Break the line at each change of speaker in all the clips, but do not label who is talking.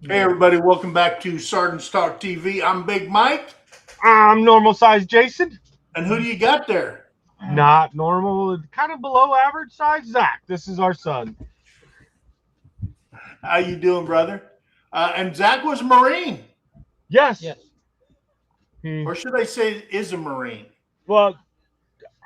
Hey everybody, welcome back to Sergeants Talk TV. I'm Big Mike.
I'm normal size Jason.
And who do you got there?
Not normal, kind of below average size Zach. This is our son.
How you doing, brother? And Zach was a Marine.
Yes.
Or should I say is a Marine?
Well,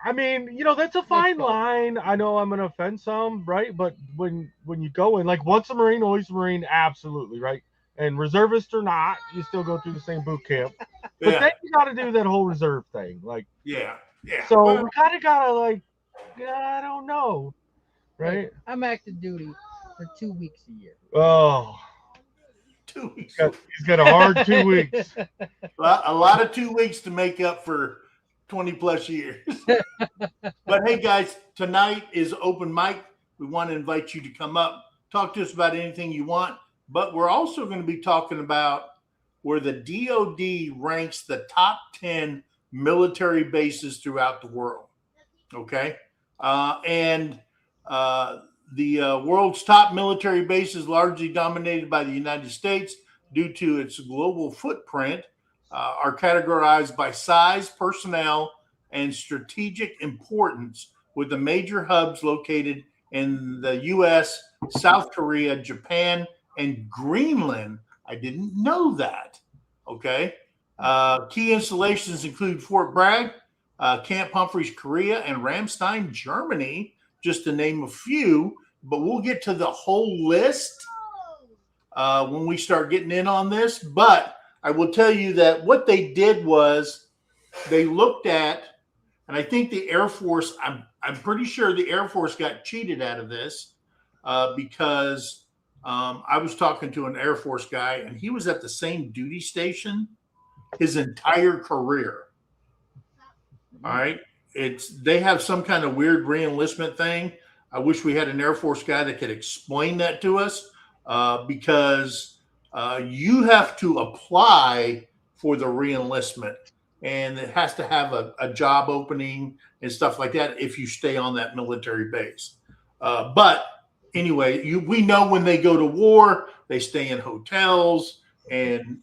I mean, that's a fine line. I know I'm gonna offend some, right? But when you go in, like once a Marine, always a Marine, absolutely, right? And reservist or not, you still go through the same boot camp. But then you got to do that whole reserve thing, like
yeah.
So we kind of gotta I don't know, right?
I'm active duty for 2 weeks a year.
Oh,
2 weeks.
He's got a hard 2 weeks.
Well, a lot of 2 weeks to make up for 20 plus years. But hey, guys, tonight is open mic. We want to invite you to come up, talk to us about anything you want. But we're also going to be talking about where the DOD ranks the top 10 military bases throughout the world. Okay. The world's top military base is largely dominated by the United States due to its global footprint, are categorized by size, personnel, and strategic importance, with the major hubs located in the U.S., South Korea, Japan, and Greenland. I didn't know that. Okay. Key installations include Fort Bragg, Camp Humphreys, Korea, and Ramstein, Germany, just to name a few. But we'll get to the whole list when we start getting in on this. But I will tell you that what they did was they looked at, and I think the Air Force, I'm pretty sure the Air Force got cheated out of this because I was talking to an Air Force guy, and he was at the same duty station his entire career. All right. They have some kind of weird reenlistment thing. I wish we had an Air Force guy that could explain that to us because you have to apply for the reenlistment, and it has to have a job opening and stuff like that if you stay on that military base. But anyway, we know when they go to war, they stay in hotels and,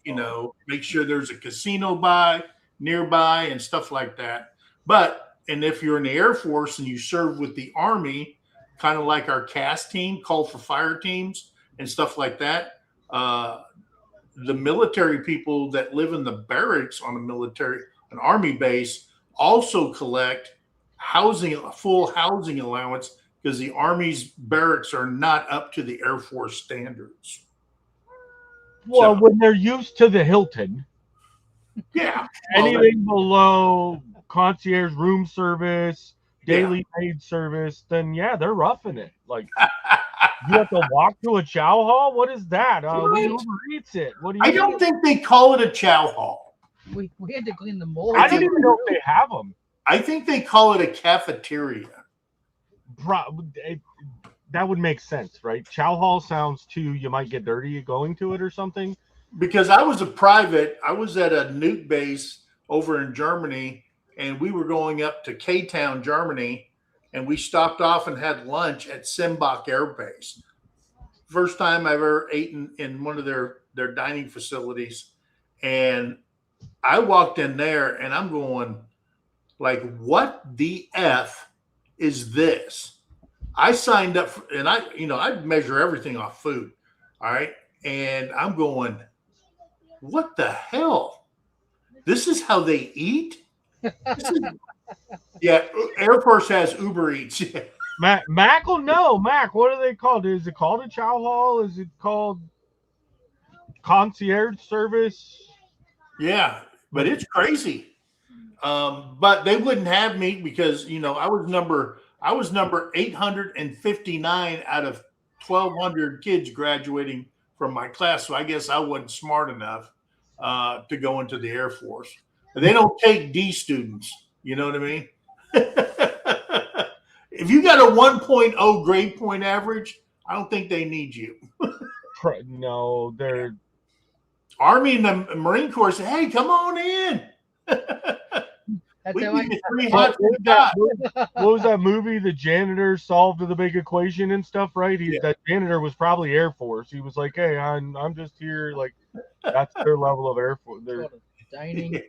make sure there's a casino nearby and stuff like that. And if you're in the Air Force and you serve with the Army, kind of like our CAS team, call for fire teams and stuff like that, the military people that live in the barracks on an Army base also collect a full housing allowance because the Army's barracks are not up to the Air Force standards.
Well, when they're used to the Hilton, anything below concierge room service, daily paid service, then they're roughing it. Like you have to walk to a chow hall. What is that? We Uber Eats it. What do you?
I don't think they call it a chow hall.
We had to clean the mold.
I don't even know if they have them.
I think they call it a cafeteria.
That would make sense, right? Chow hall sounds too, you might get dirty going to it or something.
Because I was a private, I was at a nuke base over in Germany, and we were going up to K-Town, Germany, and we stopped off and had lunch at Simbach Air Base. First time I ever ate in one of their dining facilities. And I walked in there and I'm going, like, what the F is this? I signed up and I measure everything off food. All right. And I'm going, what the hell? This is how they eat? Air Force has Uber Eats.
Mac will know. Mac, what are they called? Is it called a chow hall? Is it called concierge service?
Yeah, but it's crazy. But they wouldn't have me because I was number 859 out of 1,200 kids graduating from my class. So I guess I wasn't smart enough to go into the Air Force. They don't take D students. You know what I mean? If you got a 1.0 grade point average, I don't think they need you.
No, they're
Army and the Marine Corps say, hey, come on in.
That's
We
how
give
I
you 3
What,
hot, 3 hot.
what was that movie? The janitor solved the big equation and stuff, right?
Yeah.
That janitor was probably Air Force. He was like, "Hey, I'm just here." Like, that's their level of Air Force. They're,
called a dining.
Yeah.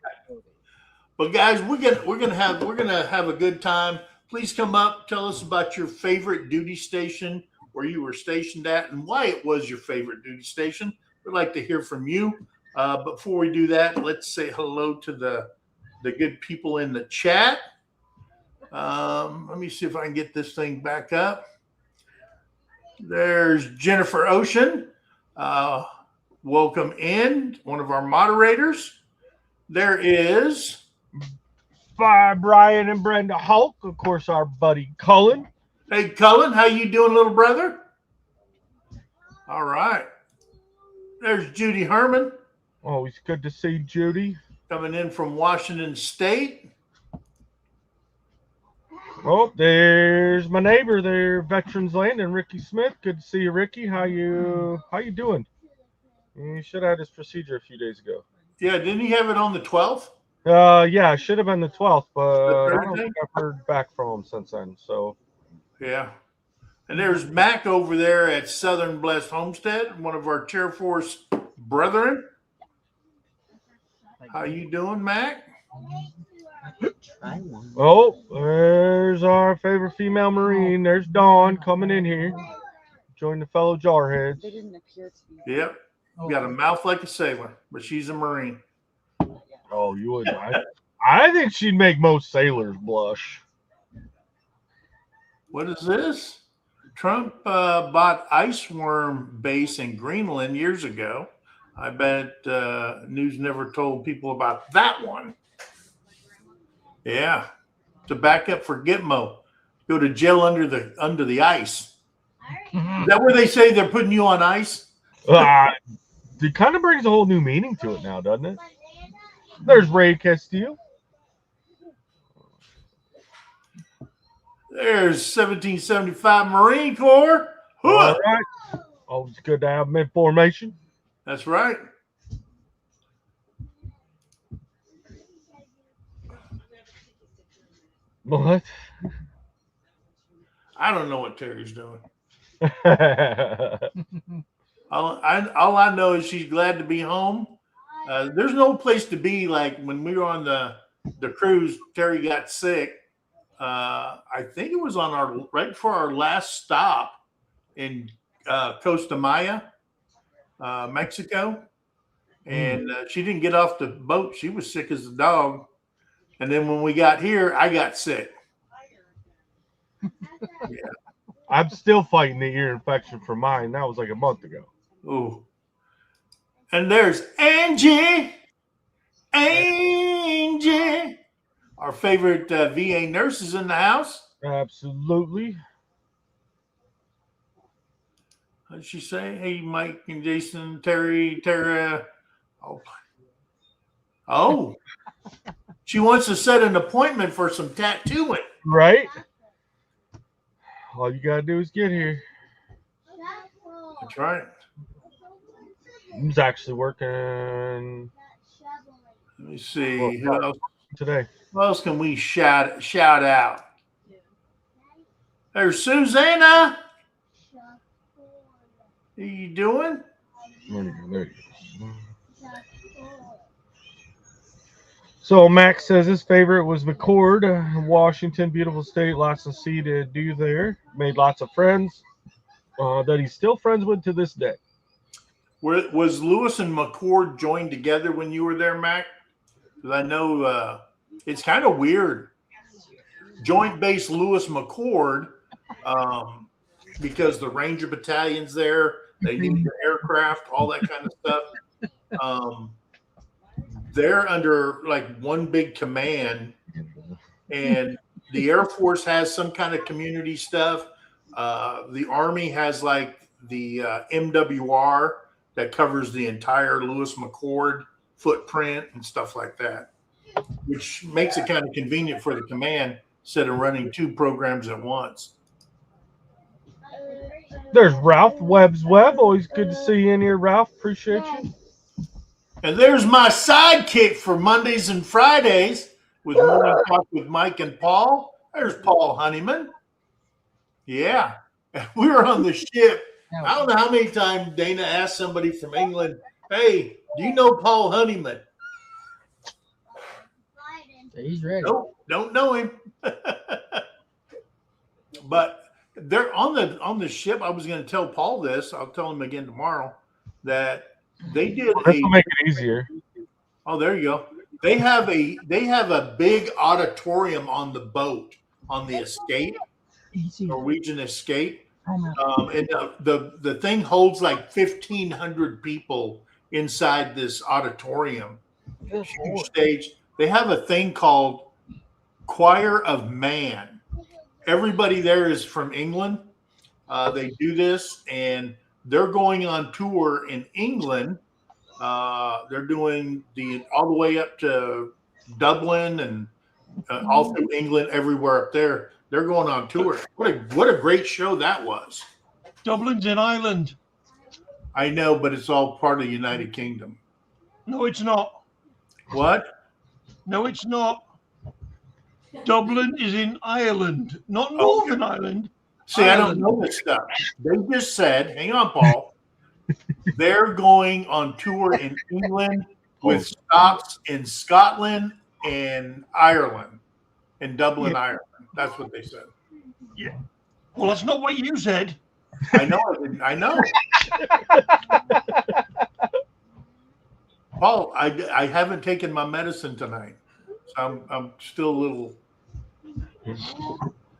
But guys, we're gonna have a good time. Please come up, tell us about your favorite duty station, where you were stationed at, and why it was your favorite duty station. We'd like to hear from you. Before we do that, let's say hello to the good people in the chat. Let me see if I can get this thing back up. There's Jennifer Ocean. Welcome in, one of our moderators. There is
by Brian and Brenda Hulk, of course, our buddy Cullen.
Hey Cullen, how you doing, little brother? All right. There's Judy Herman.
Always good to see Judy.
Coming in from Washington State.
Oh, there's my neighbor there, Veterans Landing, Ricky Smith. Good to see you, Ricky. How you doing? You should have had his procedure a few days ago.
Yeah, didn't he have it on the 12th?
Yeah, it should have been the 12th, but I don't
Thursday?
think I've heard back from him since then. So
Yeah. And there's Mac over there at Southern Blessed Homestead, one of our Chair Force brethren. How you doing, Mac?
oh, there's our favorite female Marine. There's Dawn coming in here. Join the fellow jarheads.
They didn't appear to be.
Yep. Got a mouth like a sailor, but she's a Marine.
Oh, you would. I think she'd make most sailors blush.
What is this? Trump bought ice worm base in Greenland years ago. I bet news never told people about that one. Yeah, to back up for Gitmo, go to jail under the ice. Is that where they say they're putting you on ice?
It kind of brings a whole new meaning to it now, doesn't it? There's Ray Castillo.
There's 1775 Marine Corps.
All right. Always good to have them in formation.
That's right.
What?
I don't know what Terry's doing. All I know is she's glad to be home. There's no place to be like when we were on the cruise. Terry got sick. I think it was on right before our last stop in Costa Maya, Mexico, and she didn't get off the boat. She was sick as a dog. And then when we got here, I got sick. Yeah.
I'm still fighting the ear infection from mine. That was like a month ago.
Ooh. And there's Angie. Angie. Our favorite VA nurse is in the house.
Absolutely.
What did she say? Hey, Mike and Jason, Terry, Tara. Oh. She wants to set an appointment for some tattooing.
Right? All you got to do is get here.
That's right.
He's actually working.
Let me see. Who else?
Today.
Who else can we shout out? There's Susanna. How you doing?
There you go. So Max says his favorite was McCord, Washington, beautiful state, lots to see to do there. Made lots of friends that he's still friends with to this day.
Was Lewis and McCord joined together when you were there, Mac? Because I know it's kind of weird. Joint base Lewis McCord, because the Ranger battalion's there, they need the aircraft, all that kind of stuff. They're under like one big command, and the Air Force has some kind of community stuff. The Army has like the MWR that covers the entire Lewis McCord footprint and stuff like that, which makes it kind of convenient for the command instead of running two programs at once.
There's Ralph Webb's Web. Always good to see you in here, Ralph. Appreciate you.
And there's my sidekick for Mondays and Fridays with Morning Talk with Mike and Paul. There's Paul Honeyman. Yeah, we were on the ship. I don't know how many times Dana asked somebody from England, "Hey, do you know Paul Honeyman?"
He's ready.
Nope, don't know him. But they're on the ship. I was going to tell Paul this. I'll tell him again tomorrow that they did
This will make it easier.
Oh, there you go. They have a big auditorium on the boat on the Escape, Norwegian Escape, and the thing holds like 1,500 people inside this auditorium. Huge stage. They have a thing called Choir of Man. Everybody there is from England. They do this, and they're going on tour in England. They're doing all the way up to Dublin and all through England, everywhere up there. They're going on tour. What a great show that was.
Dublin's in Ireland.
I know, but it's all part of the United Kingdom.
No, it's not.
What?
No, it's not. Dublin is in Ireland, not Northern Ireland.
See, Ireland. I don't know this stuff. They just said, hang on, Paul. They're going on tour in England with stops in Scotland and Ireland, in Dublin, Ireland. That's what they said.
Yeah. Well, that's not what you said.
I know I didn't. I know. Paul, I haven't taken my medicine tonight, so I'm still a little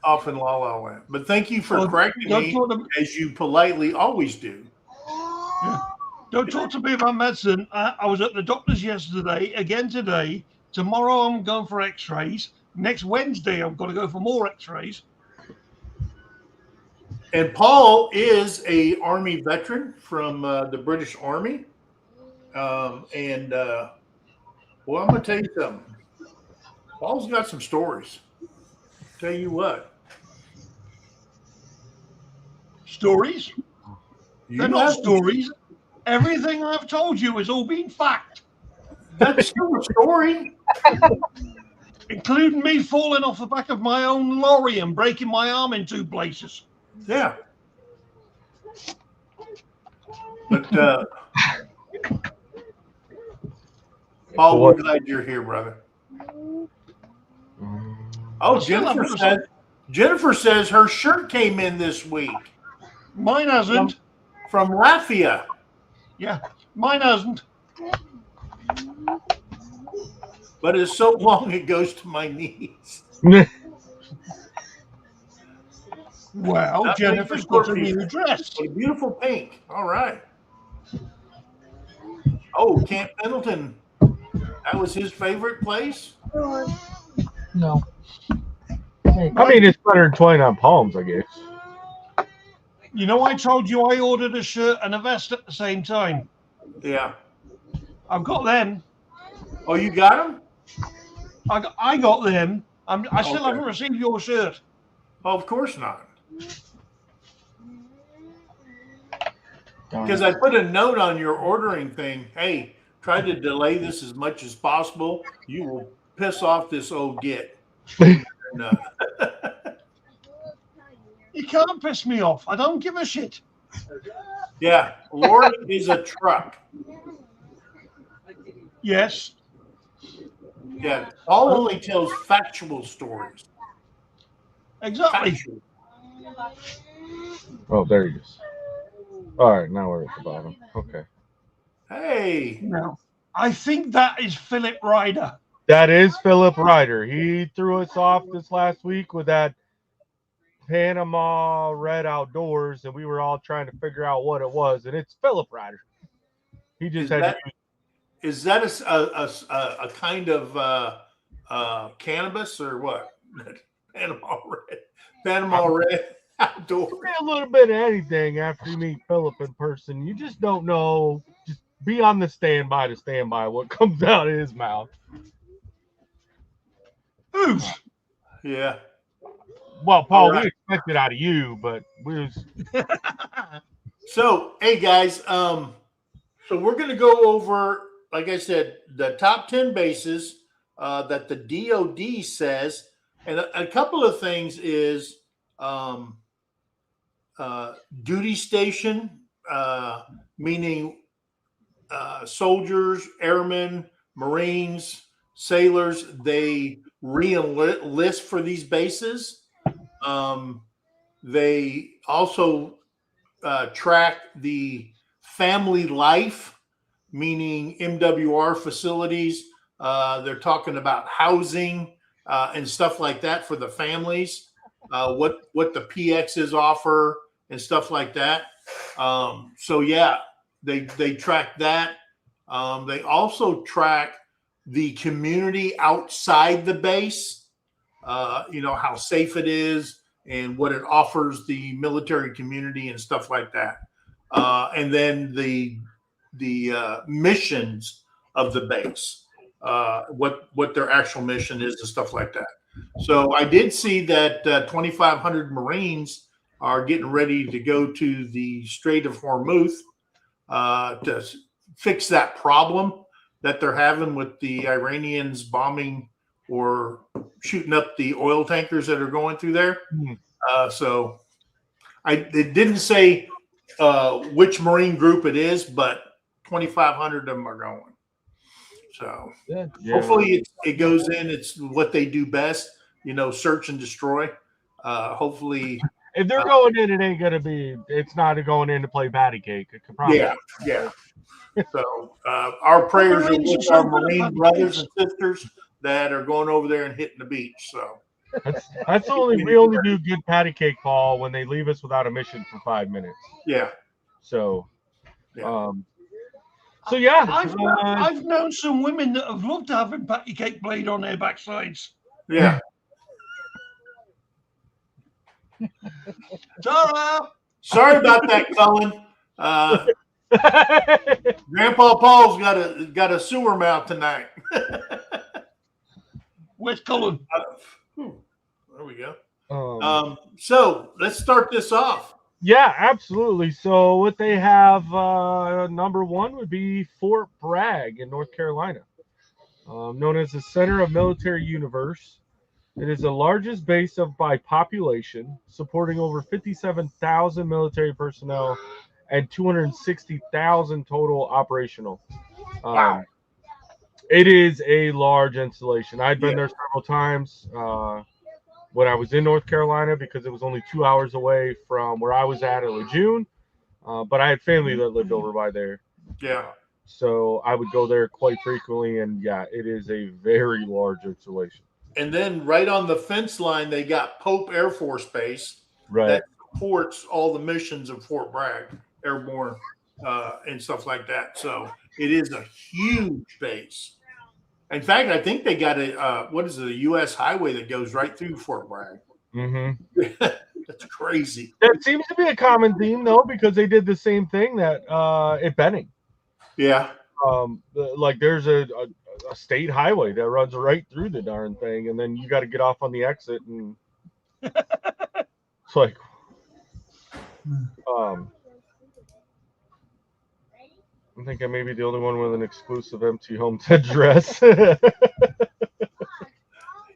off in la la land. But thank you for correcting me, as you politely always do.
Yeah. Don't talk to me about medicine. I was at the doctor's yesterday, again today. Tomorrow I'm going for x-rays. Next Wednesday I'm going to go for more x-rays.
And Paul is a Army veteran from the British Army. Well, I'm going to tell you something. Paul's got some stories. Tell you what.
Stories? They're not stories. Everything I've told you has all been fact.
That's still a story.
Including me falling off the back of my own lorry and breaking my arm in 2 places.
Yeah. But Paul, we're glad you're here, brother. Oh, Jennifer says her shirt came in this week.
Mine hasn't.
From Latvia.
Yeah, mine hasn't.
But it's so long it goes to my knees.
Well, Jennifer's got a new dress.
A beautiful pink. All right. Oh, Camp Pendleton. That was his favorite place?
No.
I mean, it's better than 29 Palms, I guess.
You know, I told you I ordered a shirt and a vest at the same time.
Yeah.
I've got them.
Oh, you got them?
I got them. I still haven't received your shirt.
Oh, of course not. Because I put a note on your ordering thing. Hey, try to delay this as much as possible. You will piss off this old git. No.
You can't piss me off. I don't give a shit.
Yeah, Lori is a truck.
Yes.
Yeah, Paul only tells factual stories.
Exactly.
Factual.
Oh, there he is. All right, now we're at the bottom. Okay.
Hey.
No. I think that is Philip Ryder.
That is Philip Ryder. He threw us off this last week with that Panama Red Outdoors, and we were all trying to figure out what it was, and it's Philip Ryder. He just
is that a kind of cannabis or what? Panama Red Outdoors.
A little bit of anything after you meet Philip in person. You just don't know. Just be on the standby to stand by what comes out of his mouth.
Ooh.
Yeah.
Well, Paul, we expect it out of you, but we was.
So, hey guys, so we're going to go over, like I said, the top 10 bases that the DoD says, and a couple of things is duty station, meaning soldiers, airmen, Marines, sailors, they re-enlist for these bases. They also track the family life, meaning MWR facilities. They're talking about housing and stuff like that for the families, what the PXs offer and stuff like that. So yeah, they track that. They also track the community outside the base, how safe it is and what it offers the military community and stuff like that. And then the missions of the base, what their actual mission is and stuff like that. So I did see that 2,500 Marines are getting ready to go to the Strait of Hormuz to fix that problem that they're having with the Iranians bombing or shooting up the oil tankers that are going through there. So it didn't say which Marine group it is, but 2,500 of them are going. So hopefully it goes in. It's what they do best, search and destroy. Hopefully,
if they're going in, it ain't gonna be. It's not going in to play patty cake. It could probably.
Yeah. So our prayers are with our Marine brothers and sisters that are going over there and hitting the beach. So
we only do good patty cake, Paul, when they leave us without a mission for 5 minutes.
Yeah.
So,
yeah.
I've known some women that have loved having patty cake blade on their backsides.
Yeah. Sorry about that, Cullen. Grandpa Paul's got a sewer mouth tonight.
Where's Cullen?
There we go. So let's start this off.
Yeah, absolutely. So what they have, number one would be Fort Bragg in North Carolina, known as the Center of Military Universe. It is the largest base by population, supporting over 57,000 military personnel and 260,000 total operational.
Wow.
It is a large installation. I'd been there several times when I was in North Carolina because it was only 2 hours away from where I was at Lejeune. But I had family that lived over by there.
Yeah.
So I would go there quite frequently. And yeah, it is a very large installation.
And then right on the fence line, they got Pope Air Force Base that supports all the missions of Fort Bragg, airborne and stuff like that. So it is a huge base. In fact, I think they got a U.S. highway that goes right through Fort Bragg.
Mm-hmm.
That's crazy.
That seems to be a common theme, though, because they did the same thing that at Benning.
Yeah.
Like there's a state highway that runs right through the darn thing, and then you got to get off on the exit, and it's like, I think I may be the only one with an exclusive MT Homestead dress.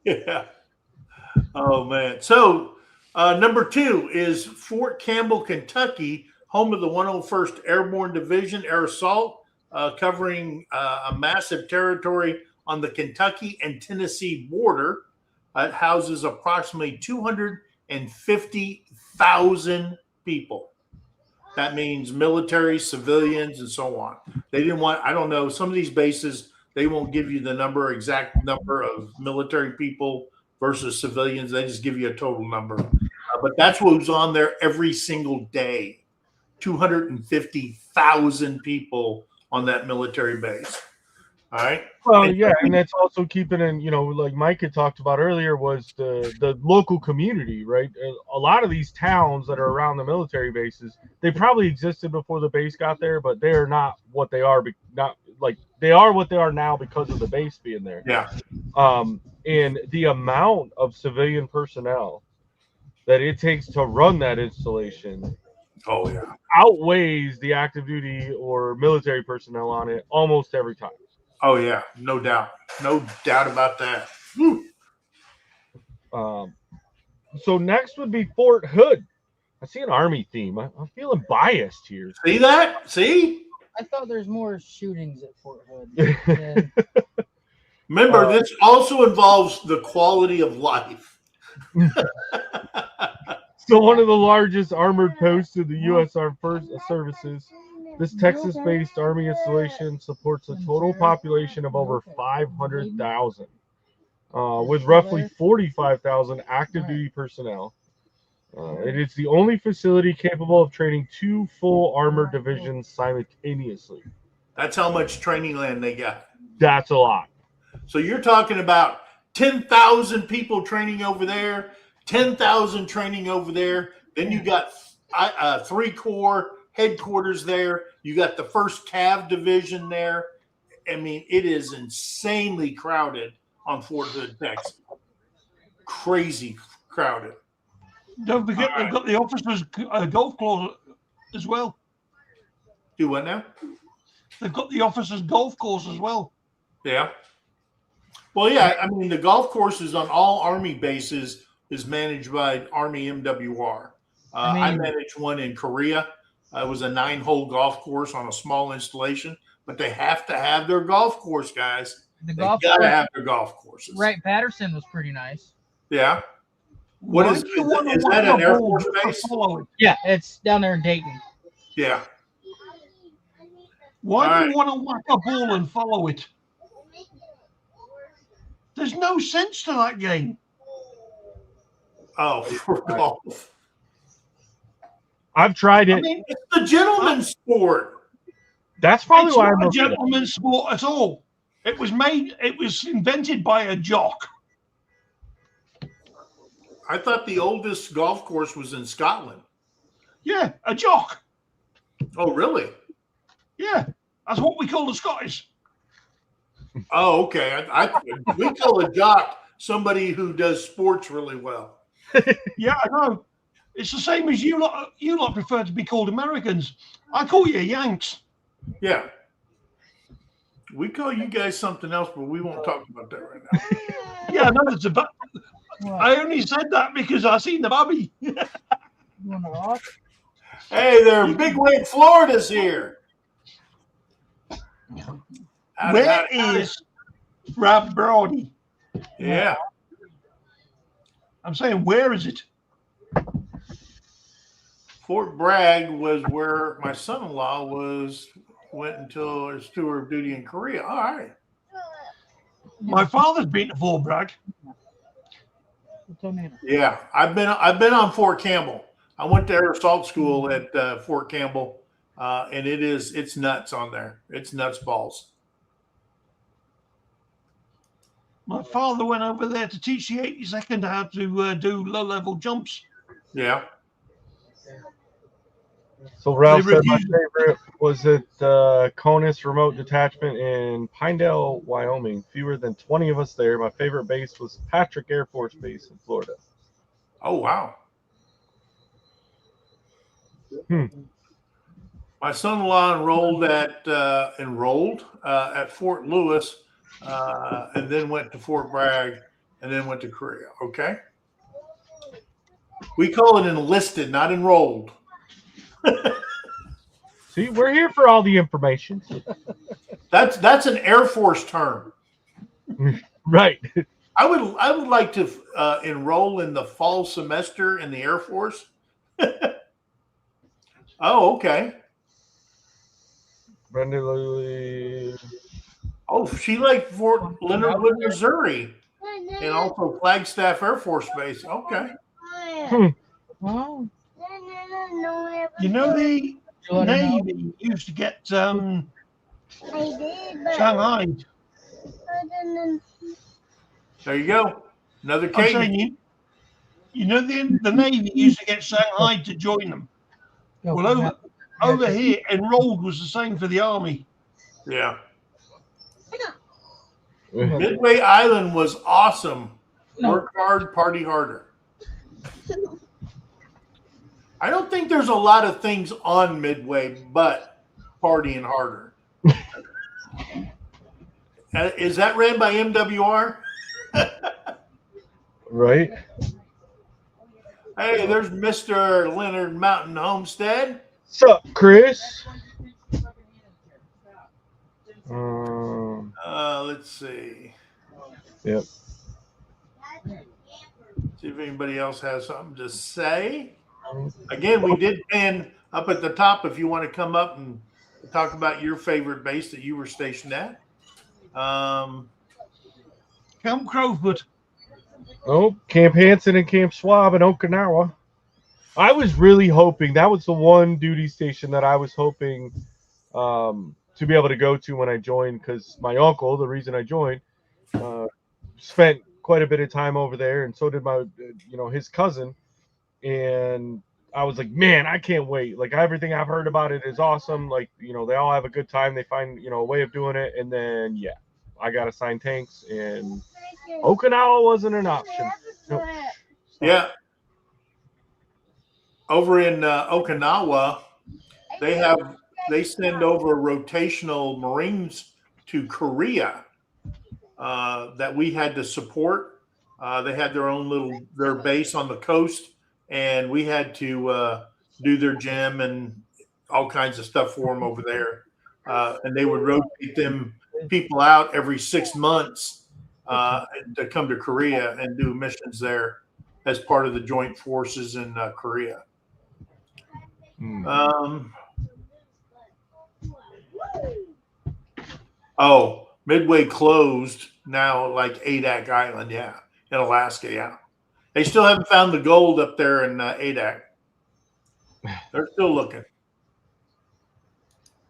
Yeah. Oh man. So number 2 is Fort Campbell, Kentucky, home of the 101st Airborne Division Air Assault, covering a massive territory on the Kentucky and Tennessee border. It houses approximately 250,000 people. That means military, civilians, and so on. They didn't want, I don't know, some of these bases, they won't give you the exact number of military people versus civilians. They just give you a total number. But that's what was on there every single day. 250,000 people on that military base. All right.
Well, yeah, and that's also keeping in, like Mike had talked about earlier, was the local community, right? A lot of these towns that are around the military bases, they probably existed before the base got there, but they are not what they are. They are what they are now because of the base being there.
Yeah.
And the amount of civilian personnel that it takes to run that installation.
Oh yeah.
Outweighs the active duty or military personnel on it almost every time.
Oh yeah, no doubt about that. Whew.
So next would be Fort Hood. I see an Army theme. I'm feeling biased here.
See that? See?
I thought there's more shootings at Fort Hood. than-
Remember, this also involves the quality of life.
So one of the largest armored posts in the U.S. Armed Services, this Texas-based Army installation supports a total population of over 500,000, with roughly 45,000 active duty personnel. It is the only facility capable of training 2 full armored divisions simultaneously.
That's how much training land they got.
That's a lot.
So you're talking about 10,000 people training over there, 10,000 training over there. Then you got 3 Corps headquarters there. You got the 1st Cav Division there. I mean, it is insanely crowded on Fort Hood, Texas. Crazy crowded.
Don't forget they've got the officers' golf course as well.
Do what now?
They've got the officers' golf course as well.
Yeah. Well, yeah. I mean, the golf courses on all Army bases is managed by Army MWR. I managed one in Korea. It was a 9-hole golf course on a small installation, but they have to have their golf course, guys.
The
They
golf
got to
course,
have their golf courses.
right? Patterson was pretty nice.
Yeah. What
Why
is
do you want to
is
watch
that
a
an Air
ball
Force
just to
base?
follow it?
Yeah, it's down there in Dayton.
Yeah.
Why
All
do
right.
you want to whack a ball and follow it? There's no sense to that game.
Oh, for golf.
I've tried it.
I mean,
It's the gentleman's sport.
That's probably
it's
why
not
I'm
a
okay with it.
gentleman's sport at all. It was invented by a jock.
I thought the oldest golf course was in Scotland.
Yeah, a jock.
Oh, really?
Yeah, that's what we call the Scottish.
Oh, okay. We call a jock somebody who does sports really well.
Yeah, I know. It's the same as you lot. You lot prefer to be called Americans. I call you Yanks.
Yeah. We call you guys something else, but we won't talk about that right now.
Yeah, I know it's a.
What?
I only said that because I seen the baby.
You want to off?
Hey there, Big Wig Florida's here. Howdy,
Where
howdy, howdy.
is Rob Brody?
Yeah.
I'm saying, where is it?
Fort Bragg was where my son-in-law went until his tour of duty in Korea. All right.
My father's been to Fort Bragg.
Yeah, I've been on Fort Campbell. I went to air assault school at Fort Campbell, and it's nuts on there. It's nuts balls.
My father went over there to teach the 82nd how to do low-level jumps.
Yeah.
So Ralph
They
said my
refused-
favorite was at Conus Remote Detachment in Pinedale, Wyoming. Fewer than 20 of us there. My favorite base was Patrick Air Force Base in Florida.
Oh wow. My son-in-law enrolled at Fort Lewis, and then went to Fort Bragg, and then went to Korea. Okay. We call it enlisted, not enrolled.
See, we're here for all the information.
That's an Air Force term.
Right.
I would like to enroll in the fall semester in the Air Force. Oh, okay.
Brenda Lilly.
Oh, she liked Fort Leonard Wood, Missouri, and also Flagstaff Air Force Base. Okay.
Oh,
You know, the
you let her know?
Navy used to get Shanghai.
There you go. Another
I'm
case.
saying, you know, the Navy used to get Shanghai to join them.
Go,
Well,
Matt.
over here, enrolled was the same for the Army.
Yeah. Midway Island was awesome. Work hard, party harder. I don't think there's a lot of things on Midway but partying harder. Is that ran by MWR?
Right.
Hey, there's Mr. Leonard Mountain Homestead.
Sup, Chris?
Let's see.
Yep.
See if anybody else has something to say. Again, we did pin up at the top if you want to come up and talk about your favorite base that you were stationed at.
Camp Crowfoot.
Oh, Camp Hansen and Camp Schwab in Okinawa. I was really hoping that was the one duty station that I was hoping to be able to go to when I joined, because my uncle, the reason I joined, spent quite a bit of time over there, and so did my, his cousin. And I was like, man, I can't wait. Like, everything I've heard about it is awesome. Like, they all have a good time. They find, a way of doing it. And then, yeah, I got assigned tanks, and Okinawa wasn't an option. Nope.
Yeah. Over in Okinawa, they send over rotational Marines to Korea that we had to support. They had their base on the coast, and we had to do their gym and all kinds of stuff for them over there. And they would rotate them people out every 6 months to come to Korea and do missions there as part of the joint forces in Korea. Midway closed now, like Adak Island, yeah, in Alaska, yeah. They still haven't found the gold up there in Adak. They're still looking.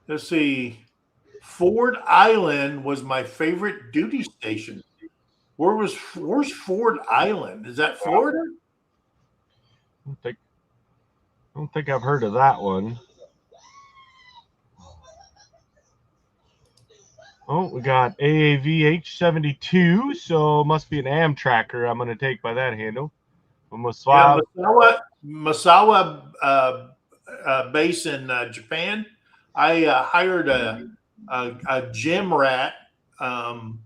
Let's see. Ford Island was my favorite duty station. Where's Ford Island? Is that Florida?
I don't think I've heard of that one. Oh, we got AAVH72, so must be an AM tracker I'm going to take by that handle.
Masawa base in Japan. I hired a gym rat to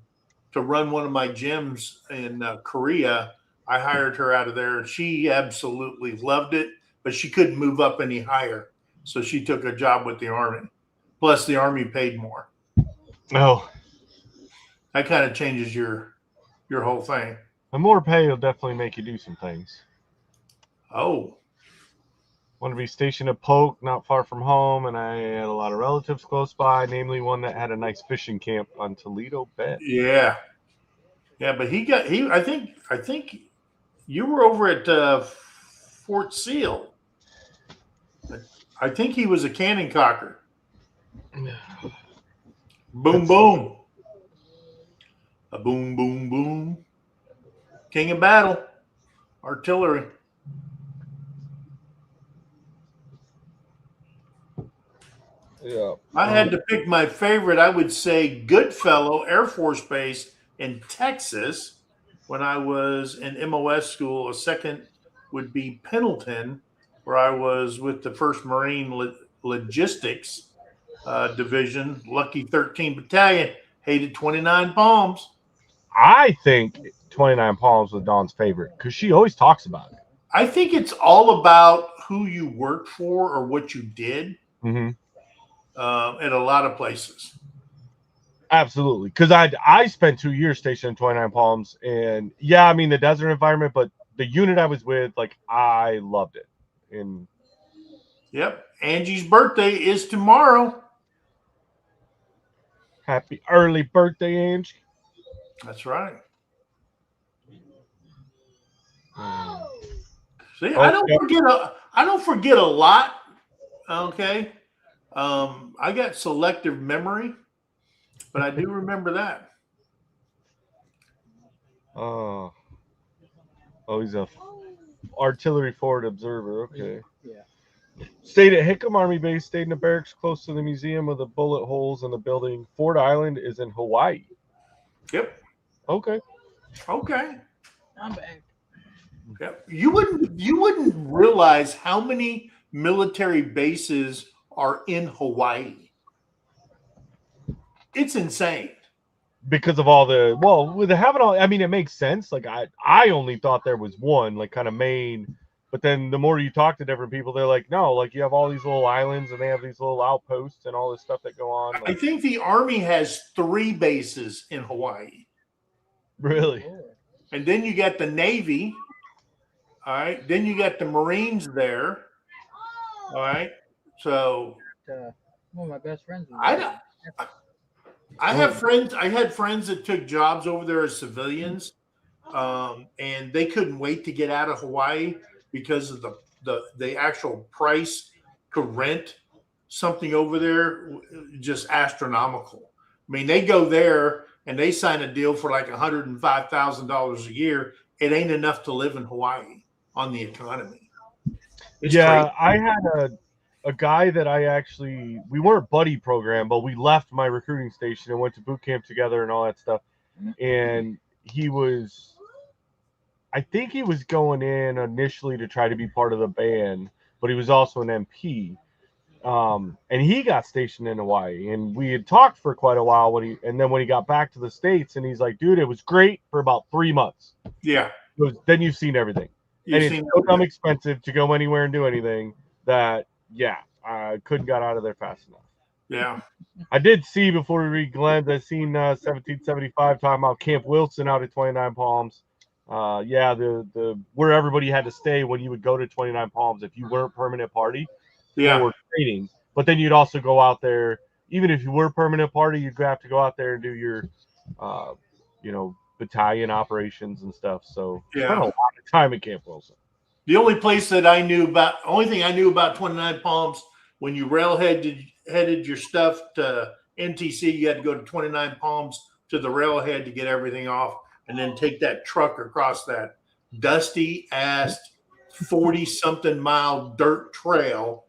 run one of my gyms in Korea. I hired her out of there, and she absolutely loved it, but she couldn't move up any higher. So she took a job with the Army. Plus, the Army paid more.
Oh.
That kind of changes your whole thing.
The more pay will definitely make you do some things.
Oh.
Want to be stationed at Polk, not far from home, and I had a lot of relatives close by, namely one that had a nice fishing camp on Toledo Bend.
Yeah. Yeah, but I think you were over at Fort Seal. I think he was a cannon cocker. Boom, boom. A boom, boom, boom. King of battle. Artillery.
Yeah.
I had to pick my favorite. I would say Goodfellow Air Force Base in Texas when I was in MOS school. A second would be Pendleton, where I was with the 1st Marine Logistics Division, Lucky 13 Battalion, hated 29 Palms.
I think 29 Palms was Dawn's favorite because she always talks about it.
I think it's all about who you worked for or what you did at a lot of places.
Absolutely. Because I spent 2 years stationed in 29 Palms, and yeah, I mean, the desert environment, but the unit I was with, like, I loved it. And
yep. Angie's birthday is tomorrow.
Happy early birthday, Angie.
That's right. See, I don't forget a lot. Okay. I got selective memory, but I do remember that.
Oh, he's a artillery forward observer. Okay.
Yeah.
Stayed at Hickam Army Base, stayed in the barracks close to the museum with the bullet holes in the building. Ford Island is in Hawaii.
Yep.
Okay.
I'm back.
Yep. You wouldn't realize how many military bases are in Hawaii. It's insane.
because of all the with having all, I mean, it makes sense. Like I only thought there was one like kind of main, but then the more you talk to different people, they're like, no, like you have all these little islands and they have these little outposts and all this stuff that go on.
I
Like,
think the Army has 3 bases in Hawaii.
really?
And then you got the Navy. All right. Then you got the Marines there. All right. So
One of my best friends was
I
there.
don't- I have friends. I had friends that took jobs over there as civilians, and they couldn't wait to get out of Hawaii because of the actual price to rent something over there, just astronomical. I mean, they go there and they sign a deal for like $105,000 a year. It ain't enough to live in Hawaii on the economy. It's
Yeah,
crazy.
I had a guy that we weren't buddy program, but we left my recruiting station and went to boot camp together and all that stuff. And I think he was going in initially to try to be part of the band, but he was also an MP. And he got stationed in Hawaii, and we had talked for quite a while and then when he got back to the States, and he's like, dude, it was great for about 3 months.
Yeah.
Then you've seen everything.
You've
And it's so dumb expensive to go anywhere and do anything that, yeah, I couldn't got out of there fast enough.
Yeah.
I did see before we read Glenn's, I seen 1775 talking about Camp Wilson out at 29 Palms. Yeah, the where everybody had to stay when you would go to 29 Palms if you weren't permanent party
Yeah.
for training. But then you'd also go out there, even if you were permanent party, you'd have to go out there and do your, battalion operations and stuff. So spent a lot of time at Camp Wilson.
The only thing I knew about 29 Palms, when you headed your stuff to NTC, you had to go to 29 Palms to the railhead to get everything off, and then take that truck across that dusty ass 40-something mile dirt trail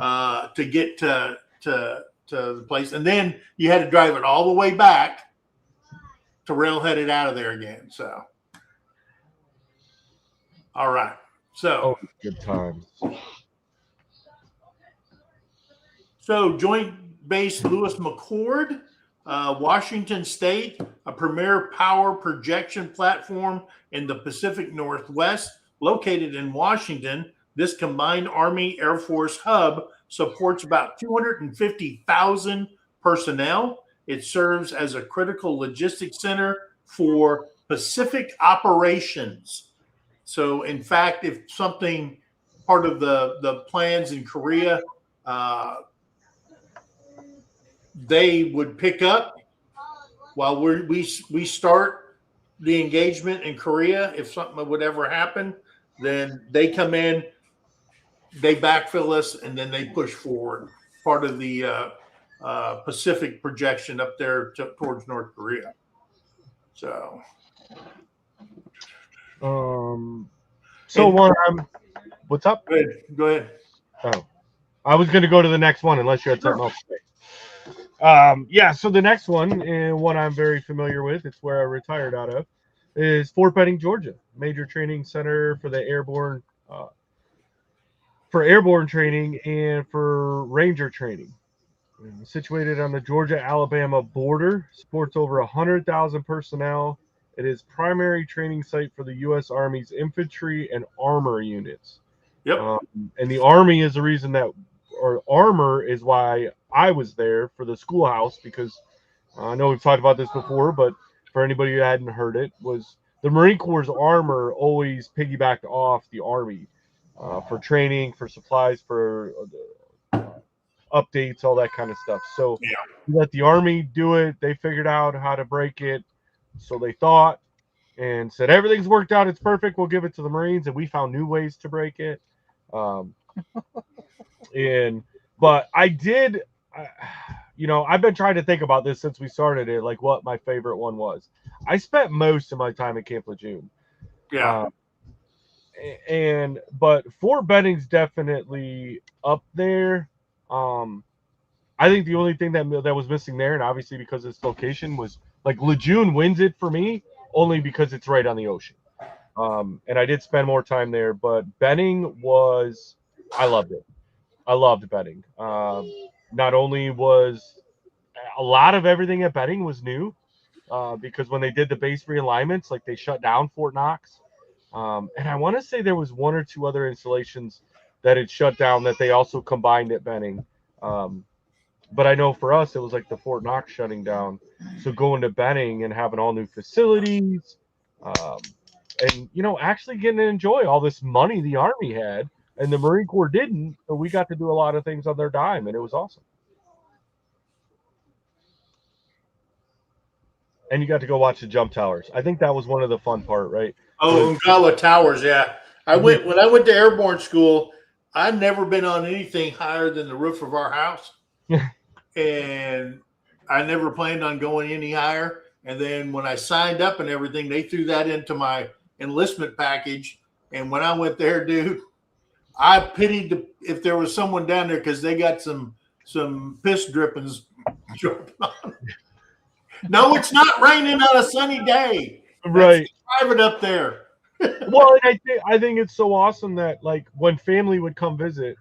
to get to the place, and then you had to drive it all the way back to railhead it out of there again. So, all right. So,
good times.
So, Joint Base Lewis McChord, Washington State, a premier power projection platform in the Pacific Northwest, located in Washington. This combined Army Air Force hub supports about 250,000 personnel. It serves as a critical logistics center for Pacific operations. So, in fact, if something part of the plans in Korea, they would pick up while we start the engagement in Korea. If something would ever happen, then they come in, they backfill us, and then they push forward. Part of the Pacific projection up there towards North Korea. So,
what's up?
Go ahead.
Oh, I was going to go to the next one unless you had something else to say. Yeah, so the next one, and one I'm very familiar with, it's where I retired out of, is Fort Benning, Georgia, major training center for the airborne training and for Ranger training. Situated on the Georgia-Alabama border, supports over 100,000 personnel. It is primary training site for the U.S. Army's infantry and armor units.
Yep.
And the Army is the reason armor is why I was there for the schoolhouse, because I know we've talked about this before, but for anybody who hadn't heard it, was the Marine Corps' armor always piggybacked off the Army for training, for supplies, for updates, all that kind of stuff. So let the Army do it. They figured out how to break it. So they thought and said, everything's worked out. It's perfect. We'll give it to the Marines. And we found new ways to break it. But I did, I've been trying to think about this since we started it, like what my favorite one was. I spent most of my time at Camp Lejeune.
Yeah.
But Fort Benning's definitely up there. I think the only thing that was missing there, and obviously because of its location, was like Lejeune wins it for me only because it's right on the ocean. And I did spend more time there, but Benning I loved it. I loved Benning. Not only was a lot of everything at Benning was new, because when they did the base realignments, like they shut down Fort Knox. And I want to say there was one or two other installations that had shut down that they also combined at Benning. But I know for us, it was like the Fort Knox shutting down. So going to Benning and having all new facilities, and actually getting to enjoy all this money the Army had and the Marine Corps didn't. So we got to do a lot of things on their dime, and it was awesome. And you got to go watch the jump towers. I think that was one of the fun part, right?
Oh, Ungala Towers, yeah. When I went to airborne school, I'd never been on anything higher than the roof of our house. And I never planned on going any higher. And then when I signed up and everything, they threw that into my enlistment package. And when I went there, dude, I pitied if there was someone down there because they got some piss drippings dropping on. No, it's not raining on a sunny day.
Right.
Private up there.
Well, and I think it's so awesome that like when family would come visit,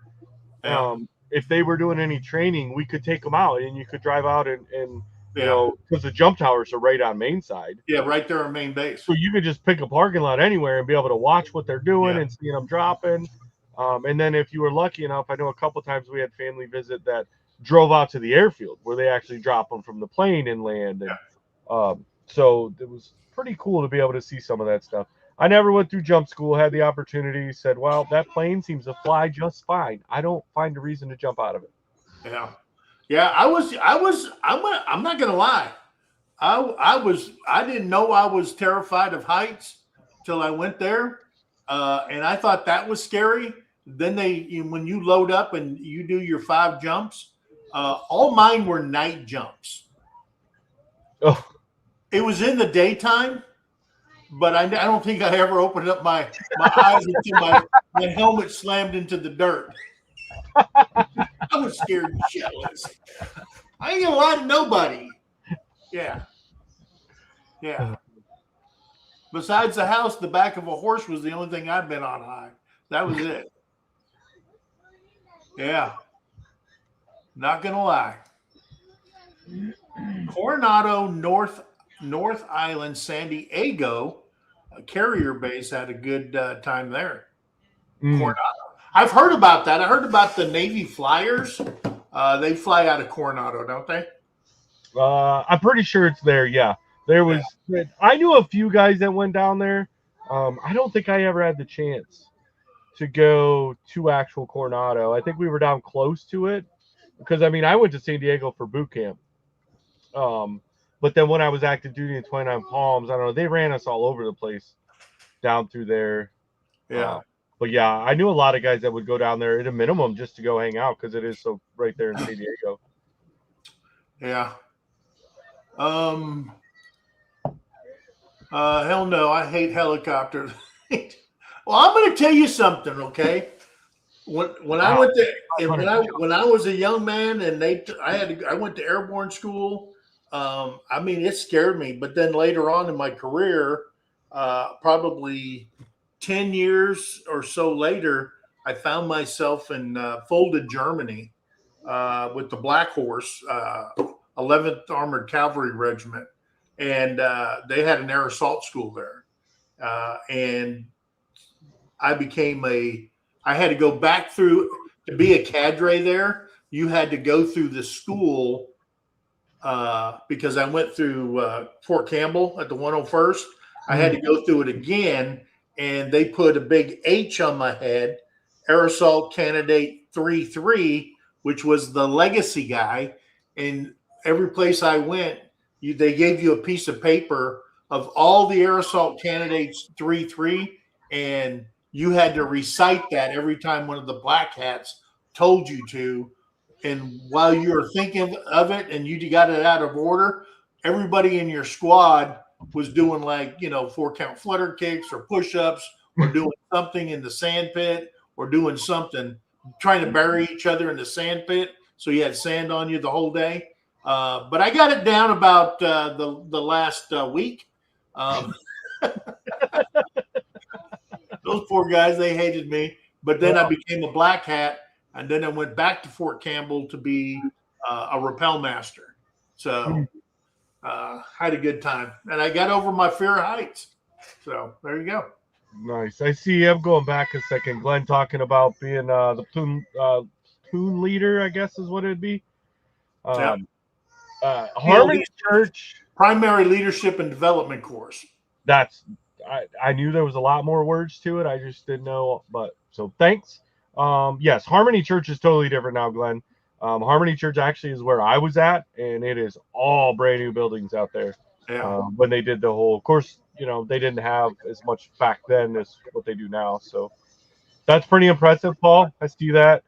if they were doing any training, we could take them out and you could drive out and because the jump towers are right on main side.
Yeah, right there on main base.
So you could just pick a parking lot anywhere and be able to watch what they're doing and see them dropping. And then if you were lucky enough, I know a couple times we had family visit that drove out to the airfield where they actually drop them from the plane and land. And so it was pretty cool to be able to see some of that stuff. I never went through jump school, had the opportunity, said, well, that plane seems to fly just fine. I don't find a reason to jump out of it.
Yeah. Yeah, I'm not gonna lie. I didn't know I was terrified of heights till I went there. And I thought that was scary. Then when you load up and you do your 5 jumps, all mine were night jumps.
Oh,
it was in the daytime, but I don't think I ever opened up my eyes until my helmet slammed into the dirt. I was scared shitless. I ain't gonna lie to nobody. Yeah. Besides the house, the back of a horse was the only thing I'd been on high. That was it. Yeah. Not gonna lie. Coronado, North Island, San Diego, carrier base had a good time there. Coronado. I've heard about that. I heard about the Navy Flyers. They fly out of Coronado, don't they?
I'm pretty sure it's there. Yeah, there was. Yeah. I knew a few guys that went down there. I don't think I ever had the chance to go to actual Coronado. I think we were down close to it because I went to San Diego for boot camp. But then when I was active duty in 29 Palms, I don't know, they ran us all over the place down through there.
Yeah.
But yeah, I knew a lot of guys that would go down there at a minimum just to go hang out because it is so right there in San Diego.
Yeah. Hell no, I hate helicopters. Well, I'm going to tell you something, okay? When I went there, when I was a young man, and I went to airborne school. It scared me. But then later on in my career, probably 10 years or so later, I found myself in Fulda, Germany, with the Black Horse, 11th Armored Cavalry Regiment, and they had an air assault school there, and I had to go back through to be a cadre there. You had to go through the school because I went through Fort Campbell at the 101st. I had to go through it again, and they put a big H on my head, Air Assault Candidate 3-3, which was the legacy guy. And every place I went, they gave you a piece of paper of all the Air Assault Candidates 3-3, and you had to recite that every time one of the black hats told you to. And while you were thinking of it and you got it out of order, everybody in your squad was doing 4-count flutter kicks or push-ups or doing something in the sand pit or doing something, trying to bury each other in the sand pit. So you had sand on you the whole day. But I got it down about the last week. Those poor guys, they hated me. But then I became a black hat, and then I went back to Fort Campbell to be a rappel master. So Had a good time, and I got over my fear of heights. So there you go.
Nice. I see. I'm going back a second. Glenn talking about being the platoon leader, I guess is what it'd be. Harmony Church.
Primary Leadership and Development course.
I knew there was a lot more words to it. I just didn't know. But so thanks. Yes, Harmony Church is totally different now, Glenn. Harmony Church actually is where I was at, and it is all brand new buildings out there.
Yeah.
When they did the whole, of course, they didn't have as much back then as what they do now. So that's pretty impressive, Paul. I see that